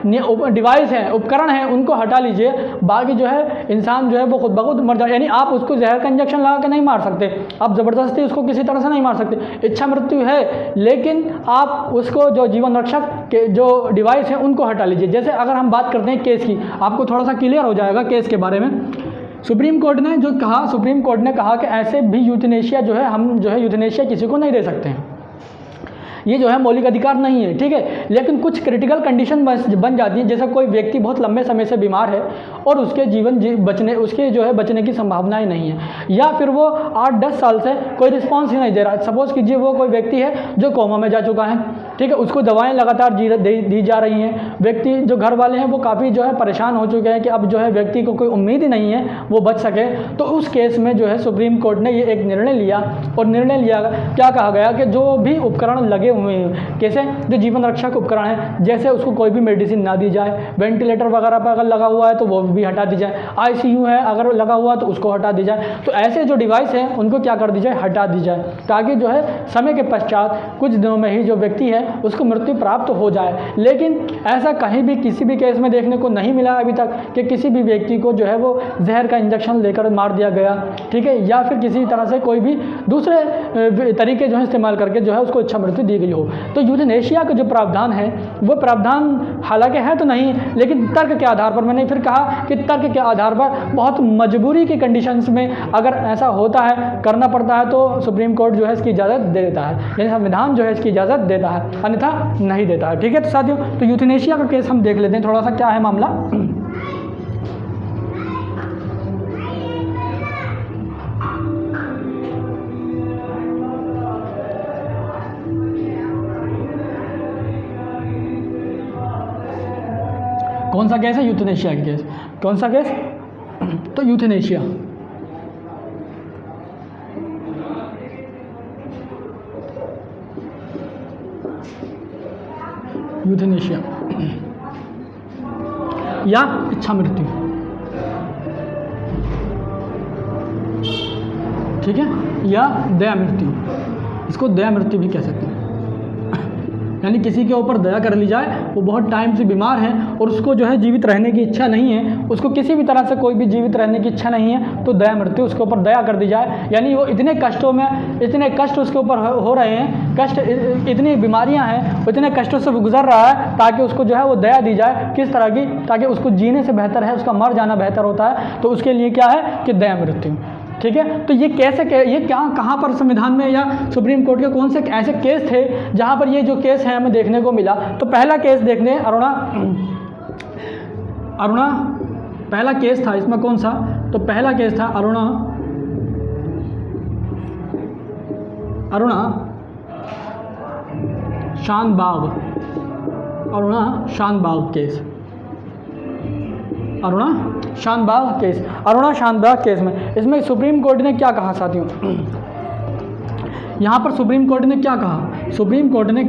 डिवाइस हैं, उपकरण हैं, उनको हटा लीजिए। बाकी जो है इंसान जो है वो खुद ब खुद मर जाए, यानी आप उसको जहर का इंजेक्शन लगा के नहीं मार सकते, आप ज़बरदस्ती उसको किसी तरह से नहीं मार सकते। इच्छा मृत्यु है, लेकिन आप उसको जो जीवन रक्षक के जो डिवाइस हैं उनको हटा लीजिए। जैसे अगर हम बात करते हैं केस की, आपको थोड़ा सा क्लियर हो जाएगा केस के बारे में। सुप्रीम कोर्ट ने कहा कि ऐसे भी यूथेनेशिया जो है, हम जो है यूथेनेशिया किसी को नहीं दे सकते हैं, ये जो है मौलिक अधिकार नहीं है, ठीक है। लेकिन कुछ क्रिटिकल कंडीशन बन जाती है, जैसे कोई व्यक्ति बहुत लंबे समय से बीमार है और उसके उसके जो है बचने की संभावनाएं नहीं है, या फिर वो 8-10 साल से कोई रिस्पॉन्स ही नहीं दे रहा है। सपोज कीजिए वो कोई व्यक्ति है जो कोमा में जा चुका है, ठीक है, उसको दवाएं लगातार दी जा रही हैं, व्यक्ति जो घर वाले हैं वो काफ़ी जो है परेशान हो चुके हैं कि अब जो है व्यक्ति को कोई उम्मीद ही नहीं है वो बच सके। तो उस केस में जो है सुप्रीम कोर्ट ने ये एक निर्णय लिया, और निर्णय लिया क्या कहा गया कि जो भी उपकरण लगे हुए हैं, कैसे, जो जीवन रक्षक उपकरण है, जैसे उसको कोई भी मेडिसिन ना दी जाए, वेंटिलेटर वगैरह पर अगर लगा हुआ है तो वो भी हटा दी जाए, ICU है अगर लगा हुआ तो उसको हटा दी जाए। तो ऐसे जो डिवाइस हैं उनको क्या कर दी जाए, हटा दी जाए, ताकि जो है समय के पश्चात कुछ दिनों में ही जो व्यक्ति है उसको मृत्यु प्राप्त हो जाए। लेकिन ऐसा कहीं भी किसी भी केस में देखने को नहीं मिला अभी तक कि किसी भी व्यक्ति को जो है वो जहर का इंजेक्शन लेकर मार दिया गया, ठीक है, या फिर किसी तरह से कोई भी दूसरे तरीके जो है इस्तेमाल करके जो है उसको इच्छा मृत्यु दी गई हो। तो यूथेनेशिया का जो प्रावधान है वो प्रावधान हालांकि है तो नहीं, लेकिन तर्क के आधार पर, मैंने फिर कहा कि तर्क के आधार पर बहुत मजबूरी की कंडीशंस में अगर ऐसा होता है, करना पड़ता है, तो सुप्रीम कोर्ट जो है इसकी इजाज़त दे देता है, यानी संविधान जो है इसकी इजाज़त देता है, अन्यथा नहीं देता है, ठीक है। तो साथियों, तो यूथेनेशिया का केस हम देख लेते हैं थोड़ा सा, क्या है मामला। कौन सा केस है? यूथेनेशिया का केस। कौन सा केस? तो यूथेनेशिया। यूथेनेशिया या इच्छा मृत्यु, ठीक है, या दया मृत्यु, इसको दया मृत्यु भी कह सकते हैं। यानी किसी के ऊपर दया कर ली जाए, वो बहुत टाइम से बीमार है और उसको जो है जीवित रहने की इच्छा नहीं है, उसको किसी भी तरह से कोई भी जीवित रहने की इच्छा नहीं है, तो दया मृत्यु, उसके ऊपर दया कर दी जाए। यानी वो इतने कष्टों में, इतने कष्ट उसके ऊपर हो रहे हैं, कष्ट, इतनी बीमारियां हैं, इतने कष्टों से वो गुजर रहा है, ताकि उसको जो है वो दया दी जाए। किस तरह की? ताकि उसको जीने से बेहतर है उसका मर जाना बेहतर होता है, तो उसके लिए क्या है कि दया मृत्यु, ठीक है। तो ये कैसे, ये क्या, कहाँ पर संविधान में या सुप्रीम कोर्ट के कौन से ऐसे केस थे जहाँ पर ये जो केस है हमें देखने को मिला। तो पहला केस देख लें, अरुणा पहला केस था इसमें। कौन सा? तो पहला केस था अरुणा शानबाग केस। अरुणा शानबाग केस में इसमें सुप्रीम कोर्ट ने क्या कहा साथियों? यहाँ पर सुप्रीम कोर्ट ने क्या कहा? सुप्रीम कोर्ट ने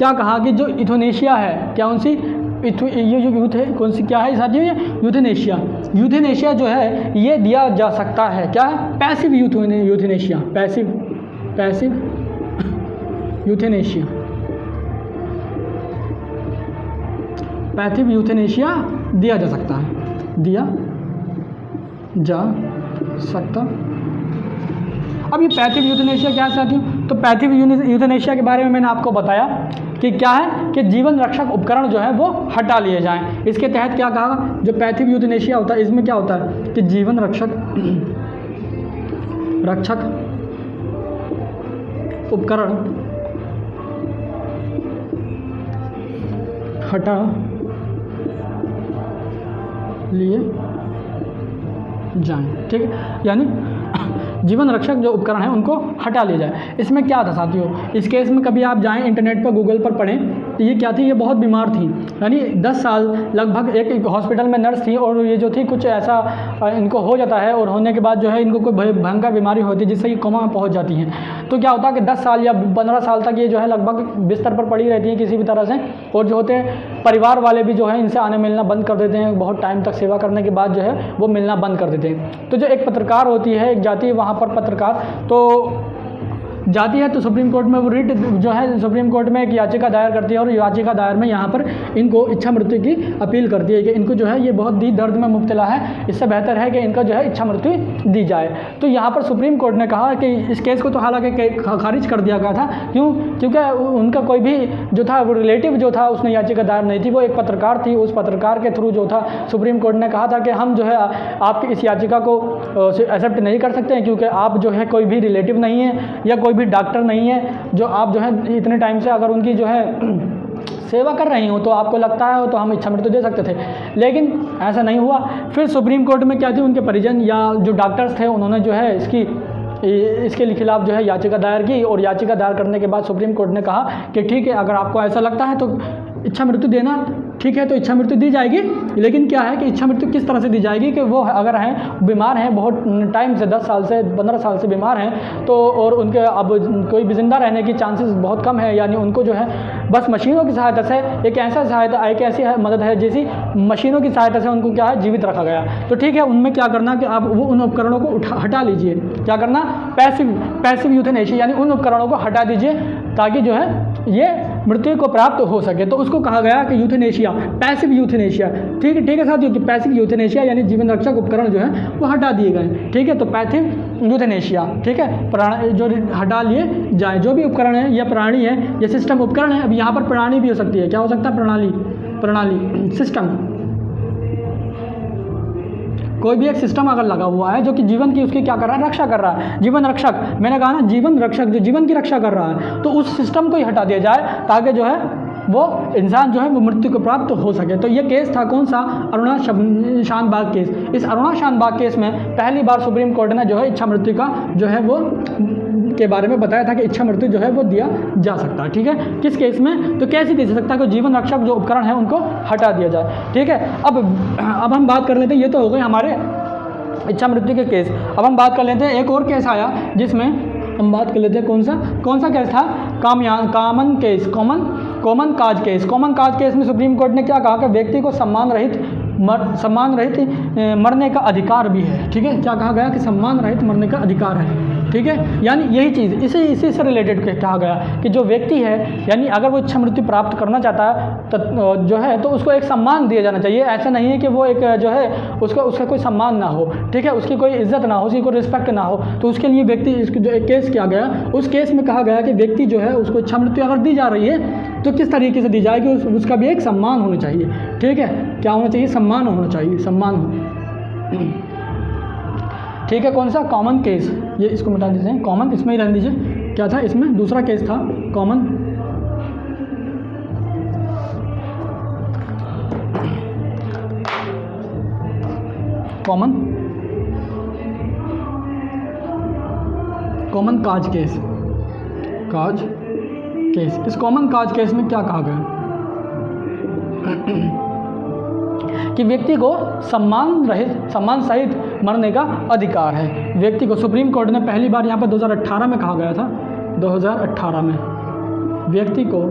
कहा कि जो यूथेनेशिया है, क्या उनसी ये जो यूथ है, कौन सी क्या है साथियों? ये यूथेनेशिया जो है ये दिया जा सकता है। क्या है? पैसिव यूथेनेशिया दिया जा सकता है, अब ये पैसिव यूथेनेशिया क्या है साथियों? तो पैसिव यूथेनेशिया के बारे में मैंने आपको बताया कि क्या है कि जीवन रक्षक उपकरण जो है वो हटा लिए जाएं। इसके तहत क्या कहा? जो पैसिव यूथेनेशिया होता है इसमें क्या होता है कि जीवन रक्षक उपकरण हटा लिए जाएं। ठीक है, यानी जीवन रक्षक जो उपकरण हैं उनको हटा लिया जाए। इसमें क्या था साथियों, इस केस में कभी आप जाएं इंटरनेट पर गूगल पर पढ़ें तो ये क्या थी, ये बहुत बीमार थी, यानी 10 साल लगभग एक हॉस्पिटल में नर्स थी और ये जो थी कुछ ऐसा इनको हो जाता है और होने के बाद जो है इनको कोई भयंकर बीमारी होती है जिससे ये कोमा में पहुंच जाती हैं। तो क्या होता है कि 10 साल या 15 साल तक ये जो है लगभग बिस्तर पर पड़ी रहती हैं किसी भी तरह से, और जो होते हैं परिवार वाले भी जो है इनसे आने मिलना बंद कर देते हैं। बहुत टाइम तक सेवा करने के बाद जो है वो मिलना बंद कर देते हैं। तो जो एक पत्रकार होती है, एक जाती है वहाँ पर पत्रकार, तो जाती है तो सुप्रीम कोर्ट में वो रिट जो है सुप्रीम कोर्ट में एक याचिका दायर करती है और याचिका दायर में यहाँ पर इनको इच्छा मृत्यु की अपील करती है कि इनको जो है ये बहुत ही दर्द में मुब्तला है, इससे बेहतर है कि इनका जो है इच्छा मृत्यु दी जाए। तो यहाँ पर सुप्रीम कोर्ट ने कहा कि इस केस को तो हालांकि खारिज कर दिया गया था, क्यों, क्योंकि उनका कोई भी जो था वो रिलेटिव जो था उसने याचिका दायर नहीं थी, वो एक पत्रकार थी। उस पत्रकार के थ्रू जो था सुप्रीम कोर्ट ने कहा था कि हम जो है आपकी इस याचिका को एक्सेप्ट नहीं कर सकते हैं, क्योंकि आप जो है कोई भी रिलेटिव नहीं है या कोई भी डॉक्टर नहीं है जो आप जो है इतने टाइम से अगर उनकी जो है सेवा कर रही हो तो आपको लगता है तो हम इच्छा मृत्यु दे सकते थे, लेकिन ऐसा नहीं हुआ। फिर सुप्रीम कोर्ट में क्या थी, उनके परिजन या जो डॉक्टर्स थे उन्होंने जो है इसके खिलाफ जो है याचिका दायर की, और याचिका दायर करने के बाद सुप्रीम कोर्ट ने कहा कि ठीक है, अगर आपको ऐसा लगता है तो इच्छा मृत्यु देना ठीक है, तो इच्छा मृत्यु दी जाएगी। लेकिन क्या है कि इच्छा मृत्यु किस तरह से दी जाएगी कि वो अगर हैं बीमार हैं बहुत टाइम से 10 साल से 15 साल से बीमार हैं तो, और उनके अब कोई भी जिंदा रहने की चांसेस बहुत कम है, यानी उनको जो है बस मशीनों की सहायता से एक ऐसी मदद है जैसी मशीनों की सहायता से उनको क्या है जीवित रखा गया। तो ठीक है, उनमें क्या करना कि आप वो उन उपकरणों को हटा लीजिए। क्या करना, पैसिव यूथेनेशिया, यानी उन उपकरणों को हटा दीजिए ताकि जो है ये मृत्यु को प्राप्त हो सके। तो उसको कहा गया कि यूथेनेशिया, पैसिव यूथेनेशिया। ठीक है साथियों, कि पैसिव यूथेनेशिया यानी जीवन रक्षक उपकरण जो है वो हटा दिए गए। ठीक है, तो पैसिव यूथेनेशिया, ठीक है, जो हटा लिए जाए। जो भी उपकरण है या प्राणी है या सिस्टम उपकरण है, अब यहाँ पर प्राणी भी हो सकती है, क्या हो सकता है, प्रणाली सिस्टम, कोई भी एक सिस्टम अगर लगा हुआ है जो कि जीवन की उसकी क्या कर रहा है, रक्षा कर रहा है। जीवन रक्षक, मैंने कहा ना जीवन रक्षक जो जीवन की रक्षा कर रहा है, तो उस सिस्टम को ही हटा दिया जाए ताकि जो है वो इंसान जो है वो मृत्यु को प्राप्त हो सके। तो ये केस था कौन सा, अरुणा शानबाग केस। इस अरुणा शानबाग केस में पहली बार सुप्रीम कोर्ट ने जो है इच्छा मृत्यु का जो है वो के बारे में बताया था कि इच्छा मृत्यु जो है वो दिया जा सकता है। ठीक है, किस केस में, तो कैसे दे सकता है कि जीवन रक्षक जो उपकरण है उनको हटा दिया जाए। ठीक है, अब हम बात कर लेते हैं, ये तो हो गए हमारे इच्छा मृत्यु के केस। अब हम बात कर लेते हैं एक और केस आया जिसमें हम बात कर लेते हैं कौन सा केस था, common cause case. Common cause case में सुप्रीम कोर्ट ने क्या कहा कि व्यक्ति को सम्मान रहित मरने का अधिकार भी है। ठीक है, क्या कहा गया कि सम्मान रहित मरने का अधिकार है। ठीक है, यानी यही चीज़ इसी से रिलेटेड कहा गया कि जो व्यक्ति है यानी अगर वो इच्छा मृत्यु प्राप्त करना चाहता है तो जो है तो उसको एक सम्मान दिया जाना चाहिए। ऐसा नहीं है कि वो एक जो है उसका कोई सम्मान ना हो, ठीक है, उसकी कोई इज्जत ना हो, उसकी कोई रिस्पेक्ट ना हो। तो उसके लिए व्यक्ति इसको जो एक केस किया गया, उस केस में कहा गया कि व्यक्ति जो है उसको इच्छा मृत्यु अगर दी जा रही है तो किस तरीके से दी जाएगी, उसका भी एक सम्मान होना चाहिए। ठीक है, क्या होना चाहिए, सम्मान होना चाहिए, सम्मान। ठीक है, कौन सा, कॉमन केस, ये इसको मिटा दीजिए, कॉमन इसमें ही रहने दीजिए। क्या था इसमें, दूसरा केस था कॉमन काज केस। इस कॉमन काज केस में क्या कहा गया कि व्यक्ति को सम्मान सहित मरने का अधिकार है। व्यक्ति को सुप्रीम कोर्ट ने पहली बार यहाँ पर 2018 में कहा गया था, 2018 में व्यक्ति को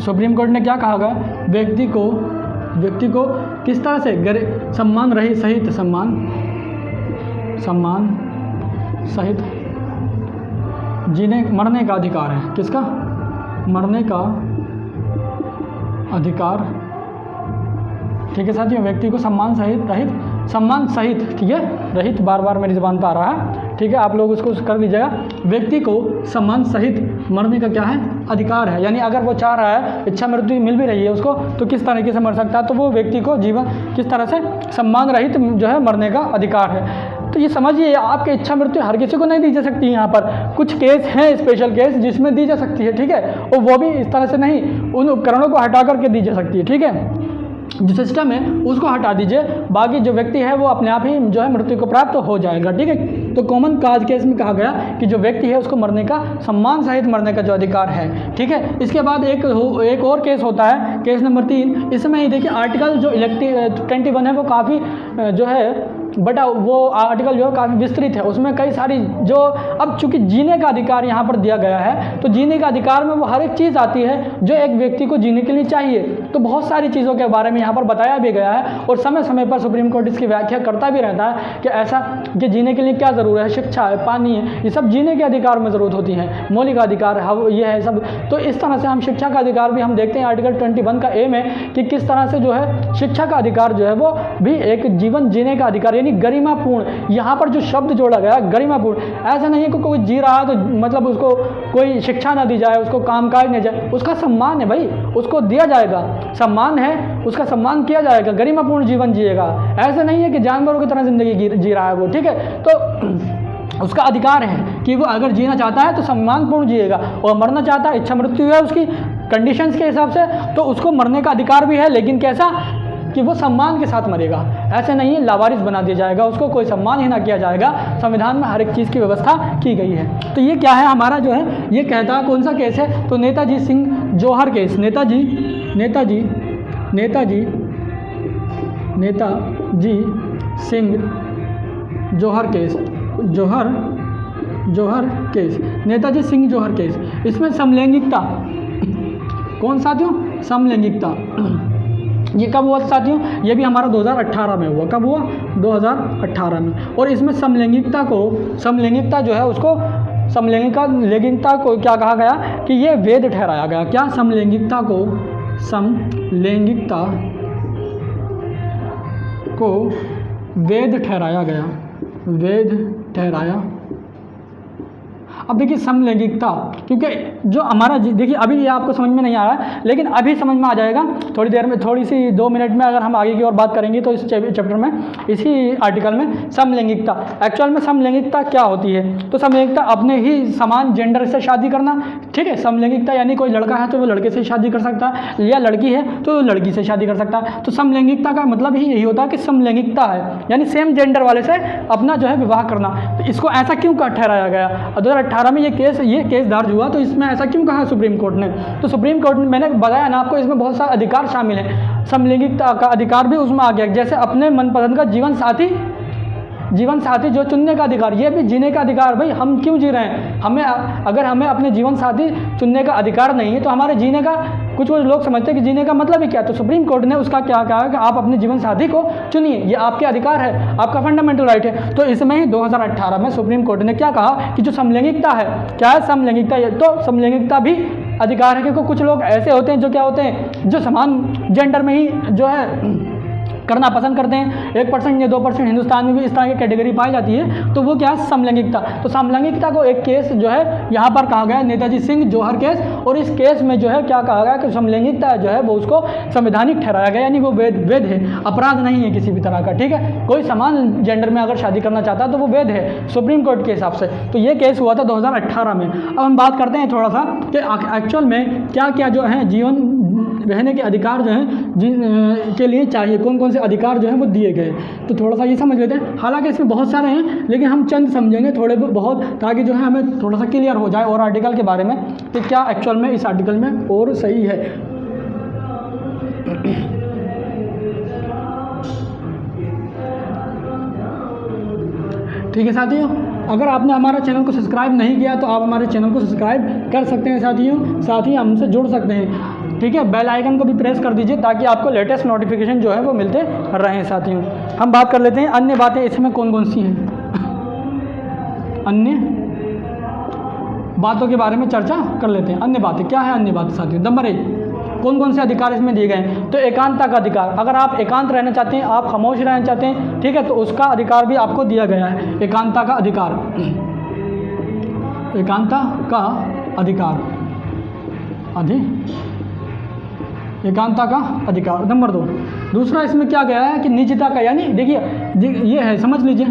सुप्रीम कोर्ट ने क्या कहा गया, व्यक्ति को किस तरह से सम्मान सहित मरने का अधिकार है। किसका, मरने का अधिकार। ठीक है साथियों, व्यक्ति को सम्मान सहित, ठीक है, रहित बार बार मेरी ज़बान पर आ रहा है। ठीक है, आप लोग उसको कर लीजिएगा। व्यक्ति को सम्मान सहित मरने का क्या है, अधिकार है। यानी अगर वो चाह रहा है, इच्छा मृत्यु मिल भी रही है उसको, तो किस तरीके से मर सकता है, तो वो व्यक्ति को जीवन किस तरह से सम्मान रहित जो है मरने का अधिकार है। तो ये समझिए आपकी इच्छा मृत्यु हर किसी को नहीं दी जा सकती है। यहाँ पर कुछ केस हैं, स्पेशल केस, जिसमें दी जा सकती है, ठीक है, और वो भी इस तरह से नहीं, उन उपकरणों को हटा करके दी जा सकती है, ठीक है। जो सिस्टम है उसको हटा दीजिए, बाकी जो व्यक्ति है वो अपने आप ही जो है मृत्यु को प्राप्त हो जाएगा, ठीक है। तो कॉमन काज केस में कहा गया कि जो व्यक्ति है उसको मरने का, सम्मान सहित मरने का जो अधिकार है, ठीक है। इसके बाद एक और केस होता है, केस नंबर 3। इसमें ये देखिए आर्टिकल जो 21 है वो काफ़ी जो है बट वो आर्टिकल जो है काफ़ी विस्तृत है, उसमें कई सारी जो, अब चूंकि जीने का अधिकार यहाँ पर दिया गया है, तो जीने का अधिकार में वो हर एक चीज़ आती है जो एक व्यक्ति को जीने के लिए चाहिए। तो बहुत सारी चीज़ों के बारे में यहाँ पर बताया भी गया है, और समय समय पर सुप्रीम कोर्ट इसकी व्याख्या करता भी रहता है कि ऐसा कि जीने के लिए क्या ज़रूरत है, शिक्षा है, पानी है, ये सब जीने के अधिकार में ज़रूरत होती है, मौलिक अधिकार है, ये है सब। तो इस तरह से हम शिक्षा का अधिकार भी हम देखते हैं, आर्टिकल 21 का एम है कि किस तरह से जो है शिक्षा का अधिकार जो है वो भी एक जीवन जीने का अधिकार, यानी गरिमापूर्ण। यहाँ पर जो शब्द जोड़ा गया गरिमापूर्ण, ऐसा नहीं है कि कोई जी रहा है तो मतलब उसको कोई शिक्षा ना दी जाए, उसको कामकाज नहीं जाए, उसका सम्मान है भाई, उसको दिया जाएगा, सम्मान है, उसका सम्मान किया जाएगा, गरिमापूर्ण जीवन जिएगा। ऐसा नहीं है कि जानवरों की तरह जिंदगी जी रहा है वो, ठीक है। तो उसका अधिकार है कि वो अगर जीना चाहता है तो सम्मानपूर्ण जिएगा, और मरना चाहता है, इच्छा मृत्यु है उसकी कंडीशंस के हिसाब से, तो उसको मरने का अधिकार भी है, लेकिन कैसा कि वो सम्मान के साथ मरेगा। ऐसे नहीं है लावारिस बना दिया जाएगा, उसको कोई सम्मान ही ना किया जाएगा। संविधान में हर एक चीज़ की व्यवस्था की गई है। तो ये क्या है हमारा जो है, ये कहता है कौन सा केस है, तो नेताजी सिंह जौहर केस, नेताजी सिंह जौहर केस, नेताजी सिंह जौहर केस। इसमें समलैंगिकता, कौन साथियों, समलैंगिकता, ये कब हुआ साथियों, ये भी हमारा 2018 में हुआ। कब हुआ, 2018 में। और इसमें समलैंगिकता जो है उसको, समलैंगिकता को क्या कहा गया कि ये वैध ठहराया गया। क्या, समलैंगिकता को वैध ठहराया गया, वैध ठहराया। अब देखिए समलैंगिकता, क्योंकि जो हमारा देखिए अभी ये आपको समझ में नहीं आ रहा है, लेकिन अभी समझ में आ जाएगा थोड़ी देर में, थोड़ी सी 2 मिनट में अगर हम आगे की ओर बात करेंगे तो इस चैप्टर में, इसी आर्टिकल में समलैंगिकता। एक्चुअल में समलैंगिकता क्या होती है, तो समलैंगिकता अपने ही समान जेंडर से शादी करना, ठीक है। समलैंगिकता यानी कोई लड़का है तो वो लड़के से शादी कर सकता है, या लड़की है तो लड़की से शादी कर सकता है। तो समलैंगिकता का मतलब ही यही होता है कि समलैंगिकता है यानी सेम जेंडर वाले से अपना जो है विवाह करना। तो इसको ऐसा क्यों ठहराया गया, 2018 में ये केस दर्ज हुआ, तो इसमें ऐसा क्यों कहा सुप्रीम कोर्ट ने। तो सुप्रीम कोर्ट ने, मैंने बताया ना आपको, इसमें बहुत सारे अधिकार शामिल हैं, समलैंगिकता का अधिकार भी उसमें आ गया, जैसे अपने मनपसंद का जीवन साथी जो चुनने का अधिकार, ये भी जीने का अधिकार। भाई हम क्यों जी रहे हैं, अगर हमें अपने जीवन साथी चुनने का अधिकार नहीं है तो हमारे जीने का, कुछ लोग समझते हैं कि जीने का मतलब ही क्या। तो सुप्रीम कोर्ट ने उसका क्या कहा कि आप अपने जीवन साथी को चुनिए, ये आपके अधिकार है, आपका फंडामेंटल राइट है। तो इसमें ही 2018 में सुप्रीम कोर्ट ने क्या कहा कि जो समलैंगिकता है, क्या है समलैंगिकता, तो समलैंगिकता भी अधिकार है, क्योंकि कुछ लोग ऐसे होते हैं जो क्या होते हैं, जो समान जेंडर में ही जो है करना पसंद करते हैं। 1% या 2% हिंदुस्तान में भी इस तरह की कैटेगरी पाई जाती है, तो वो क्या है समलैंगिकता। तो समलैंगिकता को एक केस जो है यहाँ पर कहा गया नेताजी सिंह जौहर केस, और इस केस में जो है क्या कहा गया कि समलैंगिकता जो है वो उसको संवैधानिक ठहराया गया, यानी वो वैध है, अपराध नहीं है किसी भी तरह का, ठीक है। कोई समान जेंडर में अगर शादी करना चाहता है तो वो वैध है सुप्रीम कोर्ट के हिसाब से। तो ये केस हुआ था 2018 में। अब हम बात करते हैं थोड़ा सा कि एक्चुअल में क्या क्या जो है जीवन रहने के अधिकार जो हैं के लिए चाहिए, कौन कौन से अधिकार जो हैं वो दिए गए। तो थोड़ा सा ये समझ लेते हैं, हालांकि इसमें बहुत सारे हैं लेकिन हम चंद समझेंगे थोड़े बहुत, ताकि जो है हमें थोड़ा सा क्लियर हो जाए और आर्टिकल के बारे में कि क्या एक्चुअल में इस आर्टिकल में और सही है। ठीक है साथियों, अगर आपने हमारा चैनल को सब्सक्राइब नहीं किया तो आप हमारे चैनल को सब्सक्राइब कर सकते हैं साथियों, साथ ही हमसे जुड़ सकते हैं, ठीक है। बेल आइकन को भी प्रेस कर दीजिए ताकि आपको लेटेस्ट नोटिफिकेशन जो है वो मिलते रहें साथियों। हम बात कर लेते हैं अन्य बातें इसमें कौन कौन सी हैं, अन्य बातों के बारे में चर्चा कर लेते हैं। अन्य बातें क्या है, अन्य बातें साथियों, नंबर 1 कौन कौन से अधिकार इसमें दिए गए हैं। तो एकांतता का अधिकार, अगर आप एकांत रहना चाहते हैं, आप खामोश रहना चाहते हैं, ठीक है, तो उसका अधिकार भी आपको दिया गया है, एकांतता का अधिकार, एकांतता का अधिकार, एकांतता का अधिकार। नंबर 2 दूसरा इसमें क्या गया है कि निजता का, यानी देखिए ये है, समझ लीजिए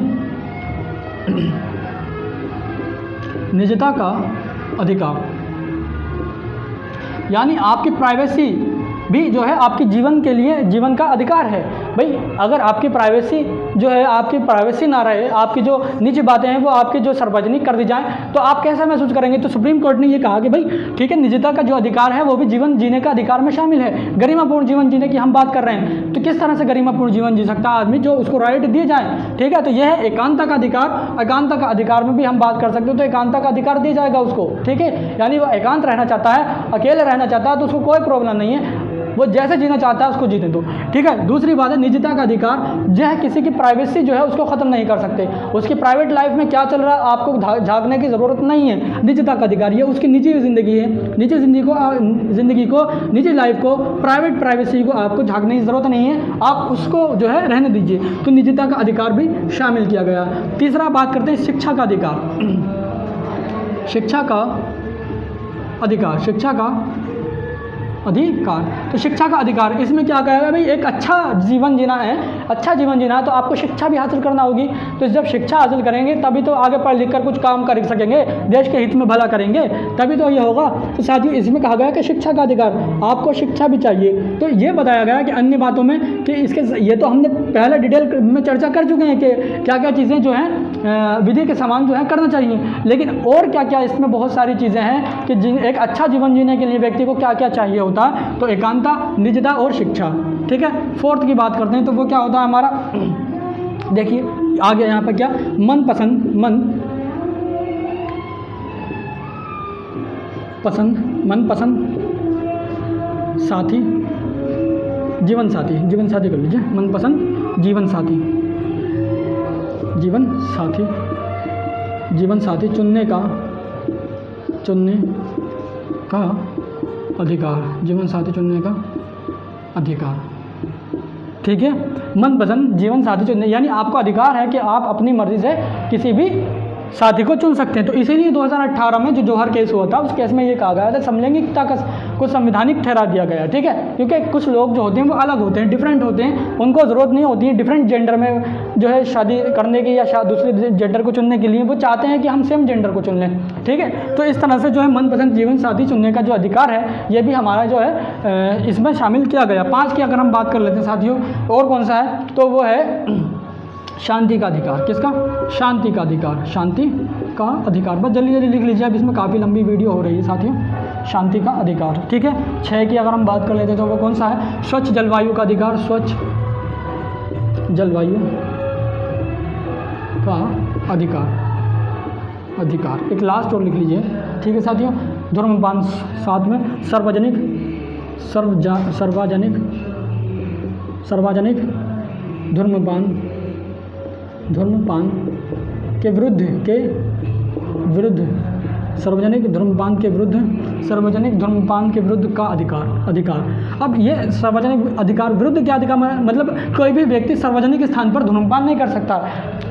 निजता का अधिकार, यानी आपकी प्राइवेसी भी जो है आपकी जीवन के लिए जीवन का अधिकार है। भाई अगर आपकी प्राइवेसी जो है, आपकी प्राइवेसी ना रहे, आपकी जो निजी बातें हैं वो आपकी जो सार्वजनिक कर दी जाएं, तो आप कैसा महसूस करेंगे। तो सुप्रीम कोर्ट ने ये कहा कि भाई ठीक है, निजता का जो अधिकार है वो भी जीवन जीने का अधिकार में शामिल है। गरिमापूर्ण जीवन जीने की हम बात कर रहे हैं, तो किस तरह से गरिमापूर्ण जीवन जी सकता है आदमी, जो उसको राइट दिए जाए। ठीक है, तो यह है एकांता का अधिकार। एकांता का अधिकार में भी हम बात कर सकते हो, तो एकांता का अधिकार दिया जाएगा उसको। ठीक है, यानी वो एकांत रहना चाहता है, अकेले रहना चाहता है, तो उसको कोई प्रॉब्लम नहीं है, वो जैसे जीना चाहता है उसको जीने दो। ठीक है, दूसरी बात है निजता का अधिकार, जो है किसी की प्राइवेसी जो है उसको ख़त्म नहीं कर सकते। उसकी प्राइवेट लाइफ में क्या चल रहा है आपको झांकने की ज़रूरत नहीं है। निजता का अधिकार ये उसकी निजी ज़िंदगी है, निजी ज़िंदगी को निजी लाइफ को, प्राइवेसी को आपको झांकने की ज़रूरत नहीं है, आप उसको जो है रहने दीजिए। तो निजता का अधिकार भी शामिल किया गया। तीसरा बात करते हैं शिक्षा का अधिकार। शिक्षा का अधिकार, शिक्षा का अधिकार, तो शिक्षा का अधिकार इसमें क्या कहा है भाई, एक अच्छा जीवन जीना है, अच्छा जीवन जीना है तो आपको शिक्षा भी हासिल करना होगी। तो जब शिक्षा हासिल करेंगे तभी तो आगे पढ़ लिख कर कुछ काम कर सकेंगे, देश के हित में भला करेंगे, तभी तो ये होगा। तो साथियों इसमें कहा गया कि शिक्षा का अधिकार, आपको शिक्षा भी चाहिए। तो ये बताया गया कि अन्य बातों में कि इसके, ये तो हमने पहले डिटेल में चर्चा कर चुके हैं कि क्या क्या चीज़ें जो हैं विधि के समान जो है करना चाहिए, लेकिन और क्या क्या इसमें बहुत सारी चीज़ें हैं कि एक अच्छा जीवन जीने के लिए व्यक्ति को क्या क्या चाहिए होता है। तो एकांता, निजता और शिक्षा। ठीक है, फोर्थ की बात करते हैं, तो वो क्या होता है हमारा, देखिए आगे यहाँ पर क्या, मनपसंद साथी, जीवन साथी कर लीजिए, मनपसंद जीवन साथी चुनने का अधिकार, जीवन साथी चुनने का अधिकार। ठीक है, मनपसंद जीवन साथी चुनने, यानी आपको अधिकार है कि आप अपनी मर्जी से किसी भी साथी को चुन सकते हैं। तो इसीलिए 2018 में जो जौहर केस हुआ था, उस केस में ये कहा गया था समलैंगिकता को संवैधानिक ठहरा दिया गया। ठीक है, क्योंकि कुछ लोग जो होते हैं वो अलग होते हैं, डिफरेंट होते हैं, उनको ज़रूरत नहीं होती है डिफरेंट जेंडर में जो है शादी करने की या दूसरे जेंडर को चुनने के लिए, वो चाहते हैं कि हम सेम जेंडर को चुन लें। ठीक है, तो इस तरह से जो है मनपसंद जीवन साथी चुनने का जो अधिकार है, ये भी हमारा जो है इसमें शामिल किया गया। 5 की अगर हम बात कर लेते हैं साथियों, और कौन सा है, तो वो है शांति का अधिकार। किसका, शांति का अधिकार, शांति का अधिकार। बस जल्दी जल्दी लिख लीजिए, अब इसमें काफ़ी लंबी वीडियो हो रही है साथियों। शांति का अधिकार। ठीक है, 6 की अगर हम बात कर लेते हैं तो वो कौन सा है, स्वच्छ जलवायु का अधिकार, स्वच्छ जलवायु का अधिकार। एक लास्ट और लिख लीजिए। ठीक है साथियों, धूम्रपान 7 में, सार्वजनिक धूम्रपान के विरुद्ध सार्वजनिक धूम्रपान के विरुद्ध का अधिकार। अब ये सार्वजनिक अधिकार विरुद्ध क्या अधिकार, मतलब कोई भी व्यक्ति सार्वजनिक स्थान पर धूम्रपान नहीं कर सकता।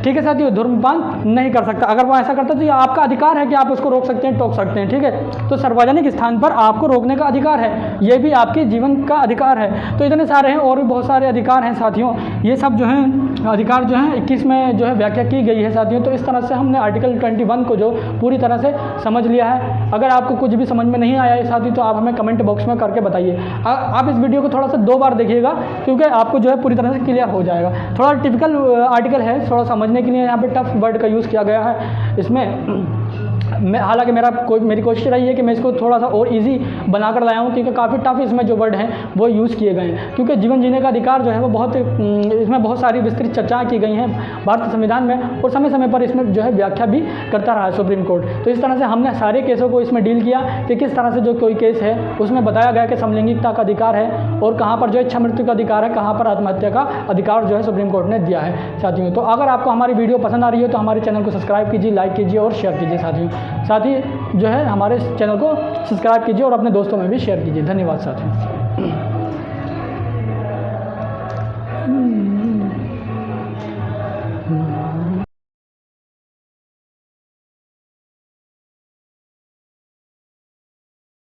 ठीक है साथियों, धूम्रपान नहीं कर सकता। अगर वो ऐसा करता तो ये आपका अधिकार है कि आप उसको रोक सकते हैं, टोक सकते हैं। ठीक है, तो सार्वजनिक स्थान पर आपको रोकने का अधिकार है, ये भी आपके जीवन का अधिकार है। तो इतने सारे हैं, और भी बहुत सारे अधिकार हैं साथियों। ये सब जो हैं अधिकार जो हैं 21 में जो है व्याख्या की गई है साथियों। तो इस तरह से हमने आर्टिकल 21 को जो पूरी तरह से समझ लिया है। अगर आपको कुछ भी समझ में नहीं आया है साथी, तो आप हमें कमेंट बॉक्स में करके बताइए। आप इस वीडियो को थोड़ा सा 2 बार देखिएगा, क्योंकि आपको जो है पूरी तरह से क्लियर हो जाएगा। थोड़ा टिपिकल आर्टिकल है, थोड़ा समझने के लिए यहाँ पे टफ वर्ड का यूज़ किया गया है इसमें। हालांकि मेरी कोशिश रही है कि मैं इसको थोड़ा सा और इजी बनाकर लाया हूँ, क्योंकि काफ़ी टफ इसमें जो वर्ड हैं वो यूज़ किए गए हैं। क्योंकि जीवन जीने का अधिकार जो है वो बहुत, इसमें बहुत सारी विस्तृत चर्चाएँ की गई हैं भारतीय संविधान में, और समय समय पर इसमें जो है व्याख्या भी करता रहा है सुप्रीम कोर्ट। तो इस तरह से हमने सारे केसों को इसमें डील किया कि किस तरह से जो कोई केस है उसमें बताया गया कि समलैंगिकता का अधिकार है, और कहाँ पर जो है इच्छा मृत्यु का अधिकार है, कहाँ पर आत्महत्या का अधिकार जो है सुप्रीम कोर्ट ने दिया है साथियों। तो अगर आपको हमारी वीडियो पसंद आ रही है तो हमारे चैनल को सब्सक्राइब कीजिए, लाइक कीजिए और शेयर कीजिए साथियों। साथ ही जो है हमारे चैनल को सब्सक्राइब कीजिए और अपने दोस्तों में भी शेयर कीजिए। धन्यवाद साथियों।